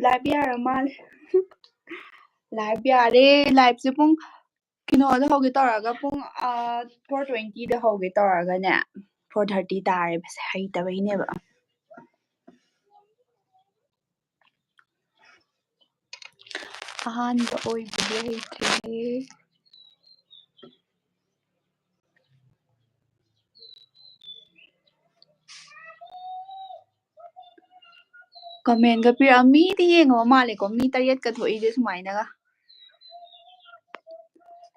live yara mal live yare live se pung kino da hoge taraga pung 4:20 da hoge taraga ne 4:30 tare bas hai ta bai ne ba ahan ba oi bide hai tre comment ga pir ami ti yengo male ko mi tariyat ka thoi de sumaina ga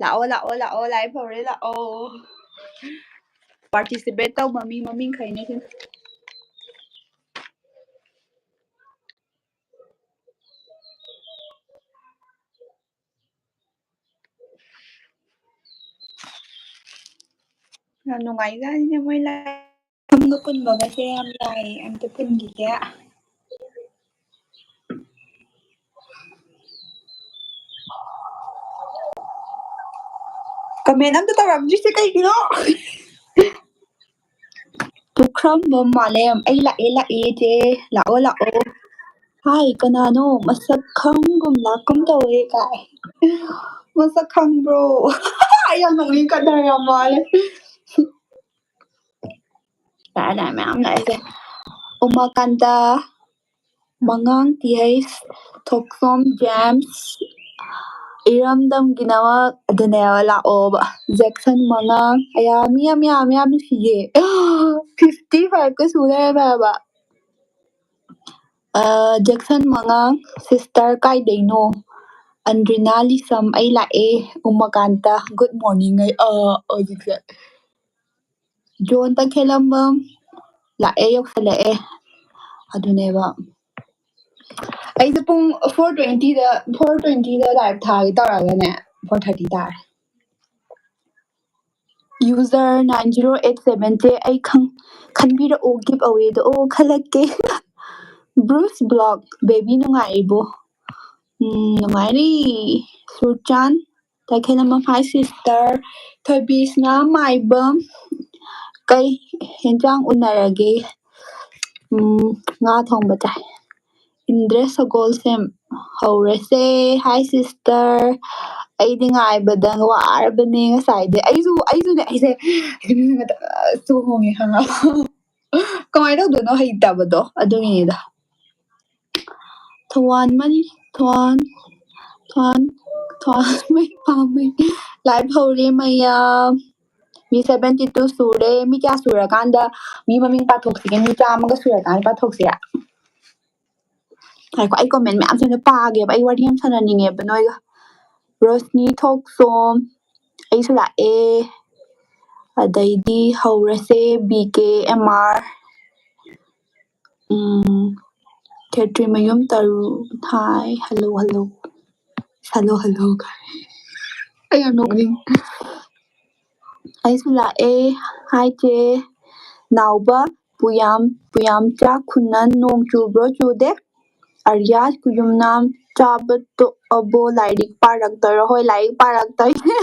lao live hore lao participate tau mami maming khaine sin nungai ga ne moi la thăm ga pun ba ga se am lai am te pun gi ya comment am ta ram ji se kai gi no Tukram ba malem ai la e je lao hai kanano masak khang gum la kum tawe kai masak khang bro ayang nong ni ka dar ya male ada mam la ise umakanta mangang tiais thoksom jams iramdam ginawa adane wala oba Jackson mangang aya miam siye 55 ka sule ba Jackson mangang sister kai deino Andrina Lisam ai lae umakanta good morning ai ojikse John ta khelambam lae yok lae aduneba ai se pung 4:20 da live tha gi taraga ne 4:30 tar user 9087 je ai khanbira o give away do khalakke Bruce Block baby nungaibo nungairi Surchan ta khelambam hi sister Thobisna maibam kai henjang unarage nga thongba chai Indre Sagol sem hꯧꯔꯁꯦ hi sister ꯑꯩꯗꯤ ꯉꯥꯏꯕꯗ ꯋꯥꯔꯕꯅꯦ ꯉꯁꯥꯏꯗꯤ ꯑꯩꯁꯨꯅꯦ ꯑꯩꯁꯦ ꯆꯣꯡꯉꯦ ꯈꯪꯉꯕ ꯀꯃꯥꯏꯅ ꯇꯧꯗꯣꯏꯅꯣ ꯍꯩꯇꯕꯗꯣ ꯑꯗꯨꯒꯤꯅꯤꯗ ꯊꯋꯥꯟ ꯃꯩ ꯄꯥꯝꯃꯩ ꯂꯥꯏꯚ ꯍꯧꯔꯦ ꯃꯌꯥꯝ ꯃꯤ 72 ꯁꯨꯔꯦ ꯃꯤ ꯀꯌꯥ ꯁꯨꯔꯀꯥꯟꯗ ꯃꯤ ꯃꯃꯤꯡ ꯄꯥꯊꯣꯛꯁꯤꯒꯦ ꯃꯤ 100ꯒ ꯁꯨꯔꯀꯥꯟꯗ ꯄꯥꯊꯣꯛꯁꯤꯔꯥ ꯉꯥꯏꯈꯣ ꯑꯩ ꯀꯣꯃꯦꯟ ꯃꯌꯥꯝꯁꯤꯅ ꯄꯥꯒꯦꯕ ꯑꯩ ꯋꯥꯔꯤ ꯌꯥꯝ ꯁꯥꯟꯅꯅꯤꯡꯉꯦꯕ ꯅꯣꯏꯒ ꯔꯣꯁꯅꯤ ꯊꯣꯛꯁꯣꯝ ꯑꯩꯁꯨ ꯂꯥꯛꯑꯦ ꯑꯗꯩꯗꯤ ꯍꯧꯔꯁꯦ BK MR ꯈꯦꯇ꯭ꯔꯤ ꯃꯌꯨꯝ ꯇꯔꯨ ꯍꯥꯏ hello ꯑꯩ ꯌꯥꯝ ꯅꯣꯛꯅꯤꯡ ꯑꯩꯁꯨ ꯂꯥꯛꯑꯦ ꯍꯥꯏ ꯆꯦ ꯅꯥꯎꯕ ꯄꯨꯌꯥꯝꯆꯥ ꯈꯨꯟꯅꯟ ꯅꯣꯡ ꯆꯨꯕ꯭ꯔꯣ ꯆꯨꯗꯦ ꯑꯔꯤꯌꯥꯁ ꯀꯨꯌꯨꯝꯅꯥꯝ ꯆꯥꯕ ꯇꯣꯛꯑꯕꯣ ꯂꯥꯏꯔꯤꯛ ꯄꯥꯔꯛꯇꯣꯏꯔꯣ ꯍꯣꯏ ꯂꯥꯏꯔꯤꯛ ꯄꯥꯔꯛꯇꯣꯏꯅꯦ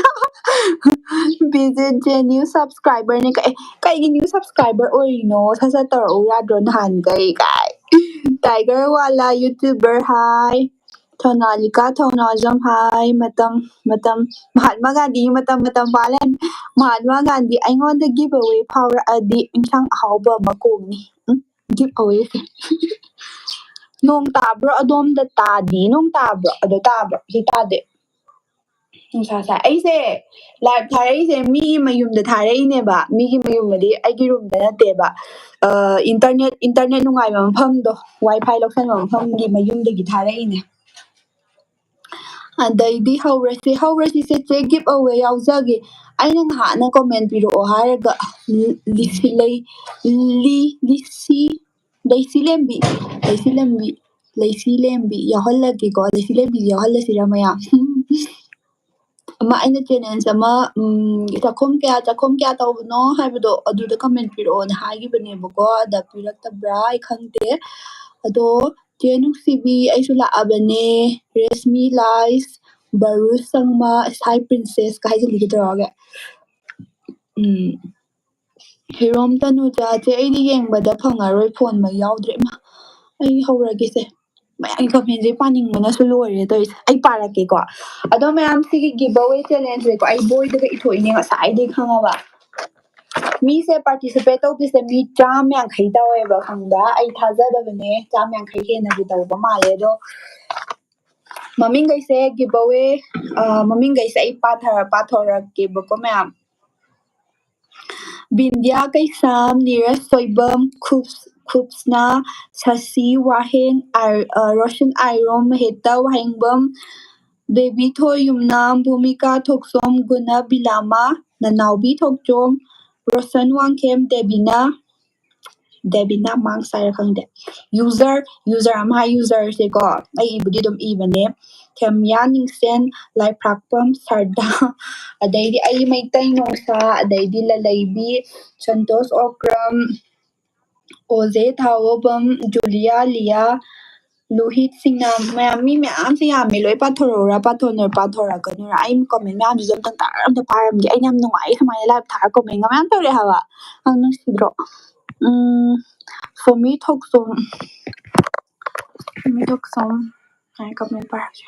ꯚꯤꯖꯤꯠ ꯖꯦ ꯅ꯭ꯌꯨ ꯁꯕꯁꯀ꯭ꯔꯥꯏꯕꯔꯅꯦ ꯀꯩꯒꯤ ꯅ꯭ꯌꯨ ꯁꯕꯁꯀ꯭ꯔꯥꯏꯕꯔ ꯑꯣꯏꯔꯤꯅꯣ ꯁꯠ ꯇꯧꯔꯛꯎ ꯌꯥꯗ꯭ꯔꯣ ꯅꯍꯥꯟꯈꯩ ꯀꯥꯏ ꯇꯥꯏꯒꯔ ꯋꯥꯂꯥ ꯌꯨꯇ꯭ꯌꯨꯕꯔ ꯍꯥꯏ ꯊꯣꯅꯥꯂꯤꯀꯥ ꯊꯧꯅꯥꯖꯝ ꯍꯥꯏ ꯃꯇꯝ ꯃꯍꯥꯠꯃꯥ ꯒꯥꯟꯙꯤ ꯃꯇꯝ ꯄꯥꯜꯂꯦ ꯃꯍꯥꯠꯃꯥ ꯒꯥꯟꯙꯤ ꯑꯩꯉꯣꯟꯗ ꯒꯤꯚ ꯑꯋꯦ ꯐꯥꯎꯔꯛꯑꯗꯤ ꯏꯟꯁꯥꯡ ꯑꯍꯥꯎꯕ ꯑꯃ ꯀꯣꯡꯅꯤ ꯒꯤꯚ ꯑꯋꯦꯁꯦ ꯅꯣꯡ ꯇꯥꯕ꯭ꯔꯣ ꯑꯗꯣꯝꯗ ꯇꯥꯗꯤ ꯅꯣꯡ ꯇꯥꯕ꯭ꯔꯣ ꯑꯗꯣ ꯇꯥꯕ꯭ꯔꯣ ꯁꯤ ꯇꯥꯗꯦ ꯅꯨꯡꯁꯥ ꯁꯥꯏ ꯑꯩꯁꯦ ꯂꯥꯏꯚ ꯊꯥꯔꯛꯏꯁꯦ ꯃꯤꯒꯤ ꯃꯌꯨꯝꯗ ꯊꯥꯔꯛꯏꯅꯦꯕ ꯃꯤꯒꯤ ꯃꯌꯨꯝꯗꯤ ꯑꯩꯒꯤ ꯔꯨꯝꯗ ꯅꯠꯇꯦꯕ ꯏꯟꯇꯔꯅꯦꯠ ꯅꯨꯡꯉꯥꯏꯕ ꯃꯐꯝꯗꯣ ꯋꯥꯏ ꯐꯥꯏ ꯂꯧꯁꯟꯕ ꯃꯐꯝꯒꯤ ꯃꯌꯨꯝꯗꯒꯤ ꯊꯥꯔꯛꯏꯅꯦ ꯑꯗꯩꯗꯤ ꯍꯧꯔꯁꯤꯁꯦ ꯆꯦ ꯒꯤꯚ ꯑꯋꯦ ꯌꯥꯎꯖꯒꯦ ꯑꯩꯅ ꯅꯍꯥꯟꯅ ꯀꯣꯃꯦꯟ ꯄꯤꯔꯛꯑꯣ ꯍꯥꯏꯔꯒ ꯂꯩꯁꯤ ꯌꯥꯎꯍꯜꯂꯒꯦꯀꯣ ꯂꯩꯁꯤ ꯂꯦꯝꯕꯤ ꯌꯥꯎꯍꯜꯂꯁꯤꯔ ꯃꯌꯥꯝ ꯑꯃ ꯑꯩꯅ ꯆꯦꯂꯦꯟꯖ ꯑꯃ ꯆꯥꯛꯈꯨꯝ ꯀꯌꯥ ꯇꯧꯕꯅꯣ ꯍꯥꯏꯕꯗꯣ ꯑꯗꯨꯗ ꯀꯃꯦꯟ ꯄꯤꯔꯛꯑꯣꯅ ꯍꯥꯏꯈꯤꯕꯅꯦꯕꯀꯣ ꯑꯗ ꯄꯤꯔꯛꯇꯕ꯭ꯔꯥ ꯑꯩ ꯈꯪꯗꯦ ꯑꯗꯣ ꯆꯦ ꯅꯨꯡꯁꯤꯕꯤ ꯑꯩꯁꯨ ꯂꯥꯛꯑꯕꯅꯦ ꯔꯦꯁꯃꯤ ꯂꯥꯏꯁ ꯕꯔꯨꯁ ꯁꯪꯃ ꯁꯥꯏ ꯄ꯭ꯔꯤꯟꯁꯦꯁꯀ ꯍꯥꯏꯖꯤꯜꯂꯤꯒꯦ ꯇꯧꯔꯒꯦ ꯍꯤꯔꯣꯝ ꯇꯅꯨꯖꯥ ꯆꯦ ꯑꯩꯗꯤ ꯌꯦꯡꯕꯗ ꯐꯪꯉꯔꯣꯏ ꯐꯣꯟ ꯃꯩ ꯌꯥꯎꯗ꯭ꯔꯦ ꯑꯩ ꯍꯧꯔꯒꯦꯁꯦ ꯃꯌꯥꯝꯒꯤ ꯀꯃꯦꯟꯁꯦ ꯄꯥꯅꯤꯡꯕꯅꯁꯨ ꯂꯣꯏꯔꯦ ꯇꯧꯔꯤꯁꯦ ꯑꯩ ꯄꯥꯔꯛꯀꯦꯀꯣ ꯑꯗꯣ ꯃꯌꯥꯝ ꯁꯤꯒꯤ ꯒꯤꯚ ꯑꯋꯦ ꯆꯦꯂꯦꯟꯖꯁꯦꯀꯣ ꯑꯩ ꯕꯣꯏꯗꯒ ꯏꯊꯣꯛꯏꯅꯦ ꯉꯁꯥꯏꯗꯩ ꯈꯪꯉꯕ ꯃꯤꯁꯦ ꯄꯥꯔꯇꯤꯁꯤꯄꯦꯠ ꯇꯧꯕꯁꯦ ꯃꯤ 150 ꯇꯧꯋꯦꯕ ꯈꯪꯕ꯭ꯔꯥ ꯑꯩ ꯊꯥꯖꯗꯕꯅꯦ 150 ꯍꯦꯟꯅꯕꯨ ꯇꯧꯕ ꯃꯥꯜꯂꯦ ꯑꯗꯣ ꯃꯃꯤꯡꯈꯩꯁꯦ ꯒꯤꯚ ꯑꯋꯦ ꯃꯃꯤꯡꯈꯩꯁꯦ ꯑꯩ ꯄꯥꯊꯣꯔꯛꯀꯦꯕꯀꯣ ꯃꯌꯥꯝ ꯕꯤꯟꯗ꯭ꯌꯥ ꯀꯩꯁꯥꯝ ꯅꯤꯔꯖ ꯁꯣꯏꯕꯝ ꯈꯨꯞꯁꯅꯥ ꯁꯁꯤ ꯋꯥꯍꯦꯡ ꯔꯣशन ꯑꯥꯏꯔꯣꯝ ꯃꯍꯦꯠꯇ ꯋꯥꯍꯦꯡꯕꯝ ꯕꯦꯕꯤ ꯊꯣꯏ ꯌꯨꯝꯅꯥꯝ ꯚूमिका ꯊꯣꯛꯆꯣꯝ ꯒꯨꯅ ꯕꯤꯂꯥꯃ ꯅꯅꯥꯎꯕꯤ ꯊꯣꯛꯆꯣꯝ ꯔꯣशन ꯋꯥꯡꯈꯦꯝ ꯗꯦꯕꯤꯅꯥ ꯃꯥꯡꯁ ꯍꯥꯏꯔ ꯈꯪꯗꯦ ꯌꯨꯖꯔ ꯑꯃ ꯍꯥꯏ ꯌꯨꯖꯔꯁꯦꯀꯣ ꯑꯩ ꯏꯕꯨꯗꯤ ꯑꯗꯨꯝ ꯏꯕꯅꯦ ꯊꯦꯝꯌꯥ ꯅꯤꯡꯁꯦꯟ ꯂꯥꯏꯐ꯭ꯔꯥꯛꯄꯝ ꯁꯔꯗꯥ ꯑꯗꯩꯗꯤ ꯑꯩ ꯃꯩꯇꯩ ꯅꯣꯡꯁꯥ ꯑꯗꯩꯗꯤ ꯂꯂꯩꯕꯤ ꯁꯟꯇꯣꯁ ꯑꯣꯀ꯭ꯔꯝ ꯑꯣꯖꯦ ꯊꯥꯋꯣꯕꯝ ꯖꯨꯂꯤꯌꯥ ꯂꯤꯌꯥ ꯂꯨꯍꯤꯠ ꯁꯤꯡꯅ ꯃꯌꯥꯝ ꯃꯤ ꯃꯌꯥꯝꯁꯦ ꯌꯥꯝꯃꯦ ꯂꯣꯏ ꯄꯥꯊꯣꯔꯛꯎꯔꯥ ꯄꯥꯊꯣꯔꯛꯀꯅꯨꯔꯥ ꯑꯩ ꯀꯣꯃꯦꯟ ꯃꯌꯥꯝꯗꯨꯁꯨ ꯑꯝꯇ ꯄꯥꯔꯝꯒꯦ ꯑꯩꯅ ꯌꯥꯝ ꯅꯨꯡꯉꯥꯏ ꯁꯨꯃꯥꯏꯅ ꯂꯥꯏꯚ ꯊꯥꯔ ꯀꯣꯃꯦꯟꯒ ꯃꯌꯥꯝ ꯇꯧꯔꯛꯑꯦ ꯍꯥꯏꯕ ꯌꯥꯝ ꯅꯨꯡꯁꯤꯗ꯭ꯔꯣ ꯐꯣꯃꯤ ꯊꯣꯛꯆꯣꯝ ꯀꯃꯦꯟ ꯄꯥꯔꯛꯁꯦ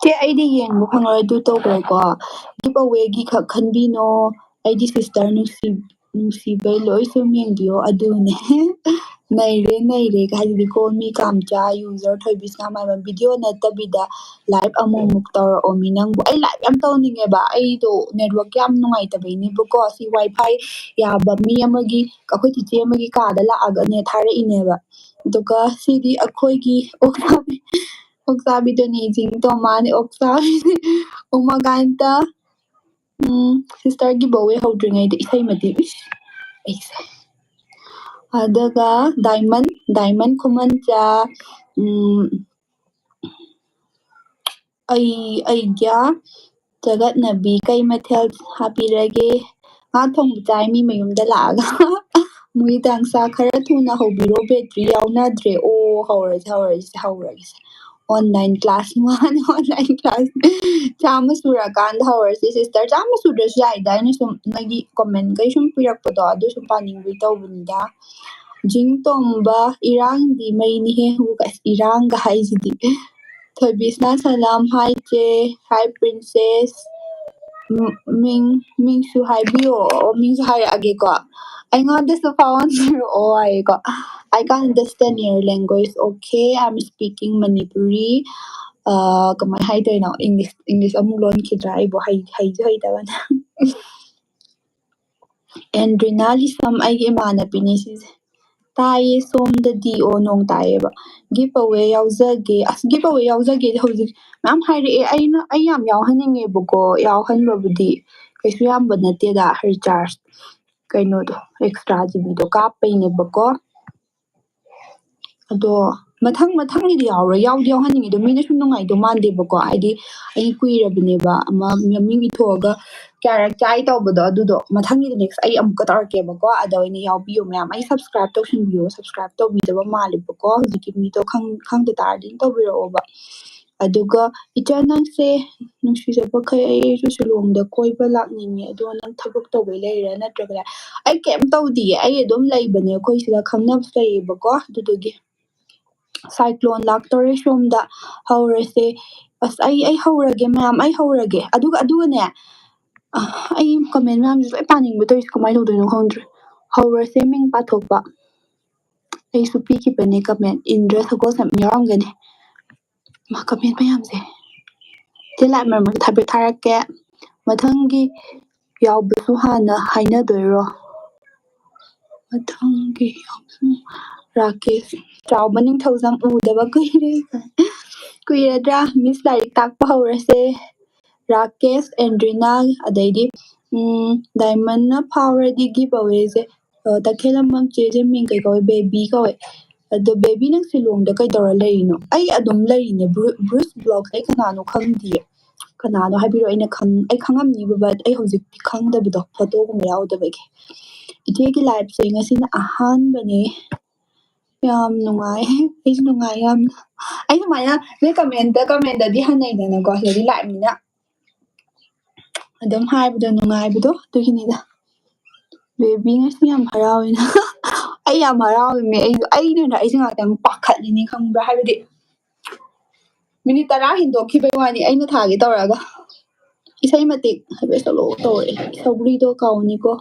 ꯆꯦ ꯑꯩꯗꯤ ꯌꯦꯡꯕ ꯐꯪꯉꯔꯣꯏ ꯑꯗꯨ ꯇꯧꯈ꯭ꯔꯦꯀꯣ ꯒꯤꯚ ꯑꯋꯦꯒꯤ ꯈꯛ ꯈꯟꯕꯤꯅꯣ ꯑꯩꯗꯤ ꯁꯤꯁꯇꯔ ꯅꯨꯡꯁꯤꯕꯩ ꯂꯣꯏ ꯁꯨꯝ ꯌꯦꯡꯕꯤꯌꯣ ꯑꯗꯨꯅꯦ ꯅꯩꯔꯦ ꯍꯥꯏꯗꯤꯀꯣ ꯃꯤ ꯀꯥꯝꯆꯥ ꯌꯨꯖꯔ ꯊꯣꯏꯕꯤꯁꯅꯥ ꯃꯥꯏꯕ ꯚꯤꯗꯤꯑꯣ ꯅꯠꯇꯕꯤꯗ ꯂꯥꯏꯚ ꯑꯃꯨꯛ ꯇꯧꯔꯛꯑꯣ ꯃꯤ ꯅꯪꯕꯨ ꯑꯩ ꯂꯥꯏꯚ ꯌꯥꯝ ꯇꯧꯅꯤꯡꯉꯦꯕ ꯑꯩꯗꯣ ꯅꯦꯠꯋꯥꯔꯛ ꯌꯥꯝ ꯅꯨꯡꯉꯥꯏꯇꯕꯩꯅꯦꯕꯀꯣ ꯁꯤ ꯋꯥꯏ ꯐꯥꯏ ꯌꯥꯕ ꯃꯤ ꯑꯃꯒꯤ ꯑꯩꯈꯣꯏ ꯆꯤꯆꯦ ꯑꯃꯒꯤ ꯀꯥꯗ ꯂꯥꯛꯑꯒꯅꯦ ꯊꯥꯔꯛꯏꯅꯦꯕ ꯑꯗꯨꯒ ꯁꯤꯗꯤ ꯑꯩꯈꯣꯏꯒꯤ ꯑꯣꯛꯆꯥꯕꯤꯗꯨꯅꯤ ꯖꯤꯡ ꯇꯣꯃꯥꯅꯤ ꯑꯣꯛꯆꯥꯕꯤꯅꯤ ꯎꯃꯥꯀꯥꯟꯇ ꯁꯤꯁꯇꯔ ꯒꯤꯚ ꯑꯋꯦ ꯍꯧꯗ꯭ꯔꯤꯉꯩꯗ ꯏꯁꯩ ꯃꯇꯦꯛ ꯑꯩꯁꯦ ꯑꯗꯨꯒ ꯗꯥꯏꯃꯟ ꯈꯨꯃꯟꯆꯥ ꯑꯩꯒ꯭ꯌꯥ ꯖꯒꯠꯅꯕꯤ ꯀꯩ ꯃꯊꯦꯜ ꯍꯥꯞꯄꯤꯔꯒꯦ ꯉꯥ ꯊꯣꯡꯕ ꯆꯥꯏ ꯃꯤ ꯃꯌꯨꯝꯗ ꯂꯥꯛꯑꯒ ꯃꯨꯏ ꯗꯥꯡꯁꯥ ꯈꯔ ꯊꯨꯅ ꯍꯧꯕꯤꯔꯣ ꯕꯦꯇ꯭ꯔꯤ ꯌꯥꯎꯅꯗ꯭ꯔꯦ ꯍꯧꯔꯒꯦꯁꯦ ꯑꯣꯟꯂꯥꯏꯟ ꯀ꯭ꯂꯥꯁ ꯑꯣꯟꯂꯥꯏꯟ ꯀ꯭ꯂꯥꯁ ꯆꯥꯝꯃ ꯁꯨꯔꯀꯥꯟꯗ ꯍꯧꯔꯁꯤ ꯁꯤꯁꯇꯔ ꯆꯥꯝꯃ ꯁꯨꯗ꯭ꯔꯁꯨ ꯌꯥꯏꯗ ꯑꯩꯅ ꯁꯨꯝ ꯅꯣꯏꯒꯤ ꯀꯣꯃꯦꯟꯈꯩ ꯁꯨꯝ ꯄꯤꯔꯛꯄꯗꯣ ꯑꯗꯨ ꯁꯨꯝ ꯄꯥꯅꯤꯡꯕꯩ ꯇꯧꯕꯅꯤꯗ ꯖꯤꯡ ꯇꯣꯝꯕ ꯏꯔꯥꯡꯗꯤ ꯃꯩꯅꯤꯍꯦ ꯏꯔꯥꯡꯒ ꯍꯥꯏꯁꯤꯗꯤ ꯊꯣꯏꯕꯤꯁꯅꯥ ꯁꯂꯥꯝ ꯍꯥꯏ ꯆꯦ ꯍꯥꯏ ꯄ꯭ꯔꯤꯟꯁꯦꯁ ꯃꯤꯡꯁꯨ ꯍꯥꯏꯕꯤꯌꯣ ꯃꯤꯡꯁꯨ ꯍꯥꯏꯔꯛꯑꯒꯦꯀꯣ ꯑꯩꯉꯣꯟꯗꯁꯨ ꯐꯥꯎꯍꯟꯕꯤꯔꯛꯑꯣ ꯍꯥꯏꯌꯦꯀꯣ I can't understand your language okay I'm speaking Manipuri ꯀꯃꯥꯏꯅ ꯍꯥꯏꯗꯣꯏꯅꯣ ꯏꯪꯂꯤꯁ ꯑꯃꯨꯛ ꯂꯣꯟꯈꯤꯗ꯭ꯔꯥ ꯑꯩꯕꯨ ꯍꯩꯁꯨ ꯍꯩꯇꯕꯅ ꯑꯦꯟꯗ꯭ꯔꯤꯅꯥ ꯂꯤꯁꯝ ꯑꯩꯒꯤ ꯏꯃꯥꯟꯅꯕꯤꯅꯤ ꯁꯤꯁꯦ ꯇꯥꯏꯌꯦ ꯁꯣꯝꯗꯗꯤ ꯅꯣꯡ ꯇꯥꯏꯌꯦꯕ ꯒꯤꯚ ꯑꯋꯦ ꯌꯥꯎꯖꯒꯦ ꯒꯤꯚ ꯑꯋꯦ ꯌꯥꯎꯖꯒꯦ ꯍꯧꯖꯤꯛ ꯃꯌꯥꯝ ꯍꯥꯏꯔꯛꯑꯦ ꯑꯩ ꯌꯥꯝ ꯌꯥꯎꯍꯟꯅꯤꯡꯉꯦꯕꯀꯣ ꯌꯥꯎꯍꯟꯕꯕꯨꯗꯤ ꯀꯩꯁꯨ ꯌꯥꯝꯕ ꯅꯠꯇꯦꯗ ꯔꯤꯆꯥꯔꯖ ꯀꯩꯅꯣꯗꯣ ꯑꯦꯛꯁꯇ꯭ꯔꯥ ꯖꯤꯕꯤꯗꯣ ꯀꯥꯞꯄꯩꯅꯦꯕꯀꯣ ꯑꯗꯣ ꯃꯊꯪꯒꯤꯗꯤ ꯌꯥꯎꯗꯤ ꯌꯥꯎꯍꯟꯅꯤꯡꯉꯦ ꯑꯗꯣ ꯃꯤꯅ ꯁꯨꯝ ꯅꯨꯡꯉꯥꯏꯗꯧ ꯃꯥꯟꯗꯦꯕꯀꯣ ꯍꯥꯏꯗꯤ ꯑꯩ ꯀꯨꯏꯔꯕꯅꯦꯕ ꯑꯃ ꯃꯃꯤꯡ ꯏꯊꯣꯛꯑꯒ ꯀꯌꯥꯔꯛ ꯆꯥꯏ ꯇꯧꯕꯗꯣ ꯑꯗꯨꯗꯣ ꯃꯊꯪꯒꯤꯗ ꯅꯦꯛꯁ ꯑꯩ ꯑꯃꯨꯛꯀ ꯇꯧꯔꯛꯀꯦꯕꯀꯣ ꯑꯗ ꯑꯣꯏꯅ ꯌꯥꯎꯕꯤꯌꯨ ꯃꯌꯥꯝ ꯑꯩ ꯁꯕꯁꯀ꯭ꯔꯥꯏꯕ ꯇꯧꯁꯟꯕꯤꯌꯣ ꯁꯕꯁꯀ꯭ꯔꯥꯏꯕ ꯇꯧꯕꯤꯗꯕ ꯃꯥꯜꯂꯦꯕꯀꯣ ꯍꯧꯖꯤꯛꯀꯤ ꯃꯤꯗꯣ ꯈꯪꯗ ꯇꯥꯔꯗꯤ ꯇꯧꯕꯤꯔꯛꯑꯣꯕ ꯑꯗꯨꯒ ꯏꯆꯟ ꯅꯪꯁꯦ ꯅꯨꯡꯁꯤꯖꯕꯈꯩ ꯑꯩꯁꯨ ꯁꯤꯂꯣꯡꯗ ꯀꯣꯏꯕ ꯂꯥꯛꯅꯤꯡꯉꯦ ꯑꯗꯣ ꯅꯪ ꯊꯕꯛ ꯇꯧꯕꯩ ꯂꯩꯔꯥ ꯅꯠꯇ꯭ꯔꯒ ꯑꯩ ꯀꯩꯝ ꯇꯧꯗꯤꯌꯦ ꯑꯩ ꯑꯗꯨꯝ ꯂꯩꯕꯅꯦ ꯑꯩꯈꯣꯏ ꯁꯤꯗ ꯈꯪꯅꯕꯁꯨ ꯂꯩꯌꯦꯕꯀꯣ ꯑꯗꯨꯗꯨꯒꯤ ꯁꯥꯏꯀ꯭ꯂꯣꯟ ꯂꯥꯛꯇꯧꯔꯦ ꯁꯣꯝꯗ ꯍꯧꯔꯁꯦ ꯑꯁ ꯑꯩ ꯍꯧꯔꯒꯦ ꯃꯌꯥꯝ ꯑꯩ ꯍꯧꯔꯒꯦ ꯑꯗꯨꯒꯅꯦ ꯑꯩ ꯀꯃꯦꯟ ꯃꯌꯥꯝꯁꯨ ꯂꯣꯏ ꯄꯥꯅꯤꯡꯕ ꯇꯧꯔꯤꯁꯦ ꯀꯃꯥꯏꯅ ꯇꯧꯗꯣꯏꯅꯣ ꯈꯪꯗ꯭ꯔꯦ ꯍꯧꯔꯁꯦ ꯃꯤꯡ ꯄꯥꯊꯣꯛꯄ ꯑꯩꯁꯨ ꯄꯤꯈꯤꯕꯅꯦ ꯀꯃꯦꯟ ꯏꯟꯗ꯭ꯔ ꯁꯒꯣꯜꯁꯝ ꯌꯥꯎꯔꯝꯒꯅꯤ ꯀꯃꯦꯟ ꯃꯌꯥꯝꯁꯦ ꯆꯦ ꯂꯥꯏꯚ ꯃꯔꯛ ꯊꯥꯔꯛꯀꯦ ꯃꯊꯪꯒꯤ ꯌꯥꯎꯕꯁꯨ ꯍꯥꯟꯅ ꯍꯥꯏꯅꯗꯣꯏꯔꯣ ꯃꯊꯪꯒꯤ ꯔꯥꯀꯦꯁ ꯆꯥꯎꯕ ꯅꯤꯡꯊꯧꯖꯝ ꯎꯗꯕ ꯀꯨꯏꯔꯗ꯭ꯔꯥ ꯃꯤꯁ ꯂꯥꯏꯔꯤꯛ ꯇꯥꯛꯄ ꯍꯧꯔꯁꯦ ꯔꯥꯀꯦꯁ ꯑꯦꯟꯗ꯭ꯔꯤꯅꯥ ꯑꯗꯩꯗꯤ ꯗꯥꯏꯃꯟꯅ ꯐꯥꯎꯔꯗꯤ ꯒꯤꯚ ꯑꯋꯦꯁꯦ ꯇꯈꯦꯜꯂꯝꯕꯝ ꯆꯦꯁꯦ ꯃꯤꯡ ꯀꯩ ꯀꯧꯋꯦ ꯕꯦꯕꯤ ꯀꯧꯋꯦ ꯑꯗꯣ ꯕꯦꯕꯤ ꯅꯪ ꯁꯤꯂꯣꯡꯗ ꯀꯩꯗꯧꯔ ꯂꯩꯔꯤꯅꯣ ꯑꯩ ꯑꯗꯨꯝ ꯂꯩꯔꯤꯅꯦ ꯕ꯭ꯔꯨꯁ ꯕ꯭ꯂꯣꯒ ꯑꯩ ꯀꯅꯥꯅꯣ ꯈꯪꯗꯤꯌꯦ ꯀꯅꯥꯅꯣ ꯍꯥꯏꯕꯤꯔꯣ ꯑꯩ ꯈꯪꯉꯝꯅꯤꯕ ꯕꯠ ꯑꯩ ꯍꯧꯖꯤꯛꯇꯤ ꯈꯪꯗꯕꯗꯣ ꯐꯣꯇꯣꯒꯨꯝꯕ ꯌꯥꯎꯗꯕꯒꯤ ꯏꯆꯦꯒꯤ ꯂꯥꯏꯐꯁꯦ ꯉꯁꯤꯅ ꯑꯍꯥꯟꯕꯅꯦ ꯌꯥꯝ ꯅꯨꯡꯉꯥꯏ ꯑꯩꯁꯨ ꯅꯨꯡꯉꯥꯏ ꯌꯥꯝꯅ ꯑꯩ ꯁꯨꯃꯥꯏꯅ ꯅꯣꯏ ꯀꯃꯦꯟꯗꯗꯤ ꯍꯟꯅꯩꯗꯅꯀꯣ ꯁꯤꯗꯗꯤ ꯂꯥꯏꯞꯅꯤꯅ ꯑꯗꯨꯝ ꯍꯥꯏꯕꯗꯣ ꯅꯨꯡꯉꯥꯏꯕꯗꯣ ꯑꯗꯨꯒꯤꯅꯤꯗ ꯕꯦꯕꯤ ꯉꯁꯤ ꯌꯥꯝ ꯍꯔꯥꯎꯋꯤꯅ ꯑꯩ ꯌꯥꯝ ꯍꯔꯥꯎꯋꯤꯃꯦ ꯑꯩꯁꯦ ꯉꯥꯛꯇꯪ ꯄꯥꯈꯠꯂꯤꯅꯤ ꯈꯪꯕ꯭ꯔꯥ ꯍꯥꯏꯕꯗꯤ ꯃꯤꯅꯤꯠ 10 ꯍꯦꯟꯗꯣꯛꯈꯤꯕꯩ ꯋꯥꯅꯤ ꯑꯩꯅ ꯊꯥꯒꯦ ꯇꯧꯔꯒ ꯏꯁꯩ ꯃꯇꯦꯛ ꯍꯥꯏꯐꯦꯠ ꯁꯛꯂꯛꯑꯣ ꯇꯧꯔꯛꯑꯦ ꯁꯧꯒ꯭ꯔꯤꯗꯣ ꯀꯥꯎꯅꯤꯀꯣ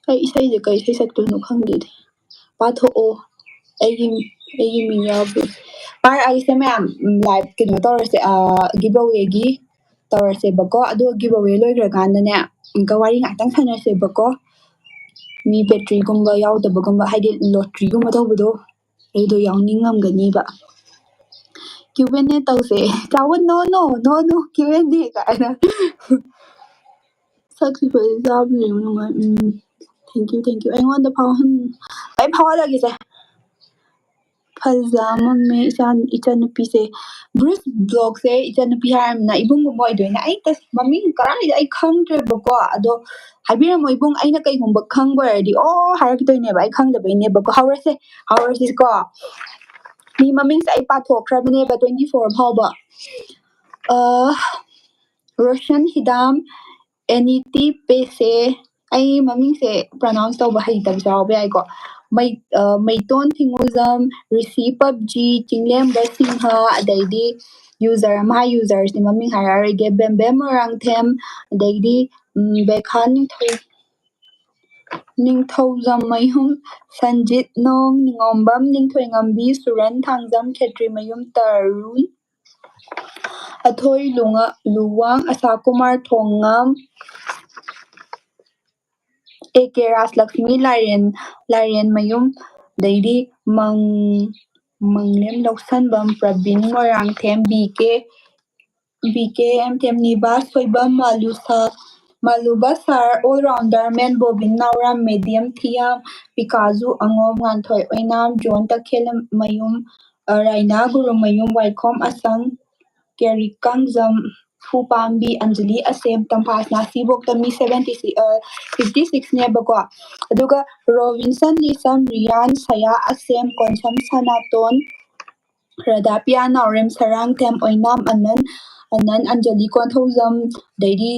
ꯑꯩ ꯏꯁꯩꯁꯦ ꯀꯩ ꯏꯁꯩ ꯁꯛꯇꯣꯏꯅꯣ ꯈꯪꯗꯦꯗꯤ ꯄꯥꯊꯣꯛꯑꯣ ꯑꯩꯒꯤ ꯃꯤꯡ ꯌꯥꯎꯕꯤ ꯄꯥꯔꯛꯑꯒꯦꯁꯦ ꯃꯌꯥꯝ ꯂꯥꯏꯚ ꯀꯩꯅꯣ ꯇꯧꯔꯁꯦ ꯒꯤቭ ꯑꯋꯦꯒꯤ ꯇꯧꯔꯁꯦꯕꯀꯣ ꯑꯗꯣ ꯒꯤꯚ ꯑꯋꯦ ꯂꯣꯏꯈ꯭ꯔꯀꯥꯟꯗꯅꯦ ꯑꯃꯨꯛꯀ ꯋꯥꯔꯤ ꯉꯥꯛꯇꯪ ꯁꯥꯟꯅꯁꯦꯕꯀꯣ ꯃꯤ ꯕꯦꯇ꯭ꯔꯤꯒꯨꯝꯕ ꯌꯥꯎꯗꯕꯒꯨꯝꯕ ꯍꯥꯏꯗꯤ ꯂꯣꯇ꯭ꯔꯤꯒꯨꯝꯕ ꯇꯧꯕꯗꯣ ꯑꯗꯨꯗꯣ ꯌꯥꯎꯅꯤꯡꯉꯝꯒꯅꯤꯕ Q&A tꯧꯁꯦ ꯆꯥꯎꯕ ꯅꯣ Q&A ꯀꯥꯏꯅ ꯁꯛꯈꯤꯕꯁꯦ ꯆꯥꯕ ꯌꯦꯡꯕ ꯅꯨꯡꯉꯥꯏ ꯊꯦꯡꯀ꯭ꯌꯨ ꯑꯩꯉꯣꯟꯗ ꯑꯩ ꯐꯥꯎꯍꯜꯂꯒꯦꯁꯦ ꯐꯖꯃꯝꯃꯦ ꯏꯆꯟꯅꯨꯄꯤꯁꯦ ꯕ꯭ꯔꯨꯁ ꯕ꯭ꯂꯣꯛꯁꯦ ꯏꯆꯟꯅꯨꯄꯤ ꯍꯥꯏꯔꯝꯅ ꯏꯕꯨꯡꯒꯨꯝꯕ ꯑꯣꯏꯗꯣꯏꯅꯦ ꯑꯩ ꯃꯃꯤꯡ ꯀꯔꯥꯏꯗ ꯑꯩ ꯈꯪꯗ꯭ꯔꯦꯕꯀꯣ ꯑꯗꯣ ꯍꯥꯏꯕꯤꯔꯝꯃꯣ ꯏꯕꯨꯡ ꯑꯩꯅ ꯀꯩꯒꯨꯝꯕ ꯈꯪꯕ ꯑꯣꯏꯔꯗꯤ ꯍꯥꯏꯔꯛꯇꯣꯏꯅꯦꯕ ꯑꯩ ꯈꯪꯗꯕꯩꯅꯦꯕꯀꯣ ꯍꯧꯔꯁꯤꯀꯣ ꯃꯤ ꯃꯃꯤꯡꯁꯦ ꯑꯩ ꯄꯥꯊꯣꯛꯈ꯭ꯔꯕꯅꯦꯕ 24 ꯐꯥꯎꯕ ꯔꯣꯁꯟ ꯍꯤꯗꯥꯝ ꯑꯦꯅꯤꯇꯤ ꯄꯦꯁꯦ ꯑꯩ ꯃꯃꯤꯡꯁꯦ ꯄ꯭ꯔꯅꯥꯎꯟꯁ ꯇꯧꯕ ꯍꯩꯇꯕꯁꯨ ꯌꯥꯎꯕ ꯌꯥꯏꯀꯣ ꯃꯩꯇꯣꯟ ꯊꯤꯉꯨꯖꯝ ꯔꯤꯁꯤ ꯄꯞꯖꯤ ꯆꯤꯡꯂꯦꯝꯕ ꯁꯤꯡꯍ ꯑꯗꯩꯗꯤ ꯌꯨꯖꯔꯁꯤ ꯃꯃꯤꯡ ꯍꯥꯏꯔꯛꯑꯔꯣꯏꯒꯦ ꯕꯦꯝꯕꯦꯝ ꯃꯣꯏꯔꯥꯡꯊꯦꯝ ꯑꯗꯩꯗꯤ ꯕꯦꯈꯥ ꯅꯤꯡꯊꯧꯖꯝꯃꯌꯨꯝ ꯁꯟꯖꯤꯠ ꯅꯣꯡ ꯅꯤꯉꯣꯝꯕꯝ ꯅꯤꯡꯊꯣꯏꯉꯝꯕꯤ ꯁꯨꯔꯟ ꯊꯥꯡꯖꯝ ꯈꯦꯇ꯭ꯔꯤꯃꯌꯨꯝ ꯇꯔꯨꯟ ꯑꯊꯣꯏ ꯂꯨꯋꯥꯡ ꯑꯁꯥꯀꯨꯃꯥꯔ ꯊꯣꯡꯉꯝ A.K. ꯔꯥꯖꯂꯛꯁꯃꯤ ꯂꯥꯏꯔꯦꯟꯃꯌꯨꯝ ꯑꯗꯩꯗꯤ ꯃꯪꯂꯦꯝ ꯂꯧꯁꯟꯕꯝ ꯄ꯭ꯔꯕꯤꯟ ꯃꯣꯏꯔꯥꯡꯊꯦꯝ BK ꯑꯦꯝꯊꯦꯝ ꯅꯤꯕꯥꯁ ꯁꯣꯏꯕꯝ ꯃꯥꯂꯨꯕ ꯁꯥꯔ ꯑꯣꯜ ꯔꯥꯎꯟꯗꯔ ꯃꯦꯟ ꯕꯣꯕꯤꯟ ꯅꯥꯎꯔꯥꯝ ꯃꯦꯗꯤꯌꯝ ꯊꯤꯌꯥꯝ ꯄꯤꯀꯥꯖꯨ ꯑꯉꯣꯝ ꯉꯥꯟꯊꯣꯏ ꯑꯣꯏꯅꯥꯝ ꯖꯣꯟ ꯇꯈꯦꯜꯃꯌꯨꯝ ꯔꯥꯏꯅꯥ ꯒꯨꯔꯨꯃꯌꯨꯝ ꯋꯥꯏꯈꯣꯝ ꯑꯁꯪ ꯀꯦꯔꯤꯀꯥꯡꯖꯝ ꯐꯨꯄꯥꯝꯕꯤ ꯑꯟꯖꯂꯤ ꯑꯁꯦꯝ ꯇꯝꯐꯥꯁꯅꯥ ꯁꯤꯕꯣꯛꯇ ꯃꯤ 56ꯅꯦꯕꯀꯣ ꯑꯗꯨꯒ ꯔꯣꯕꯤꯟꯁꯟ ꯂꯤꯁꯝ ꯔꯤꯌꯥꯟ ꯁꯌꯥ ꯑꯁꯦꯝ ꯀꯣꯟꯁꯝ ꯁꯅꯥꯇꯣꯟ ꯔꯥꯙꯥꯄꯤꯌꯥ ꯅꯥꯎꯔꯦꯝ ꯁꯔꯥꯡꯊꯦꯝ ꯑꯣꯏꯅꯥꯝ ꯑꯅꯟ ꯑꯟꯖꯂꯤ ꯀꯣꯟꯊꯧꯖꯝ ꯑꯗꯩꯗꯤ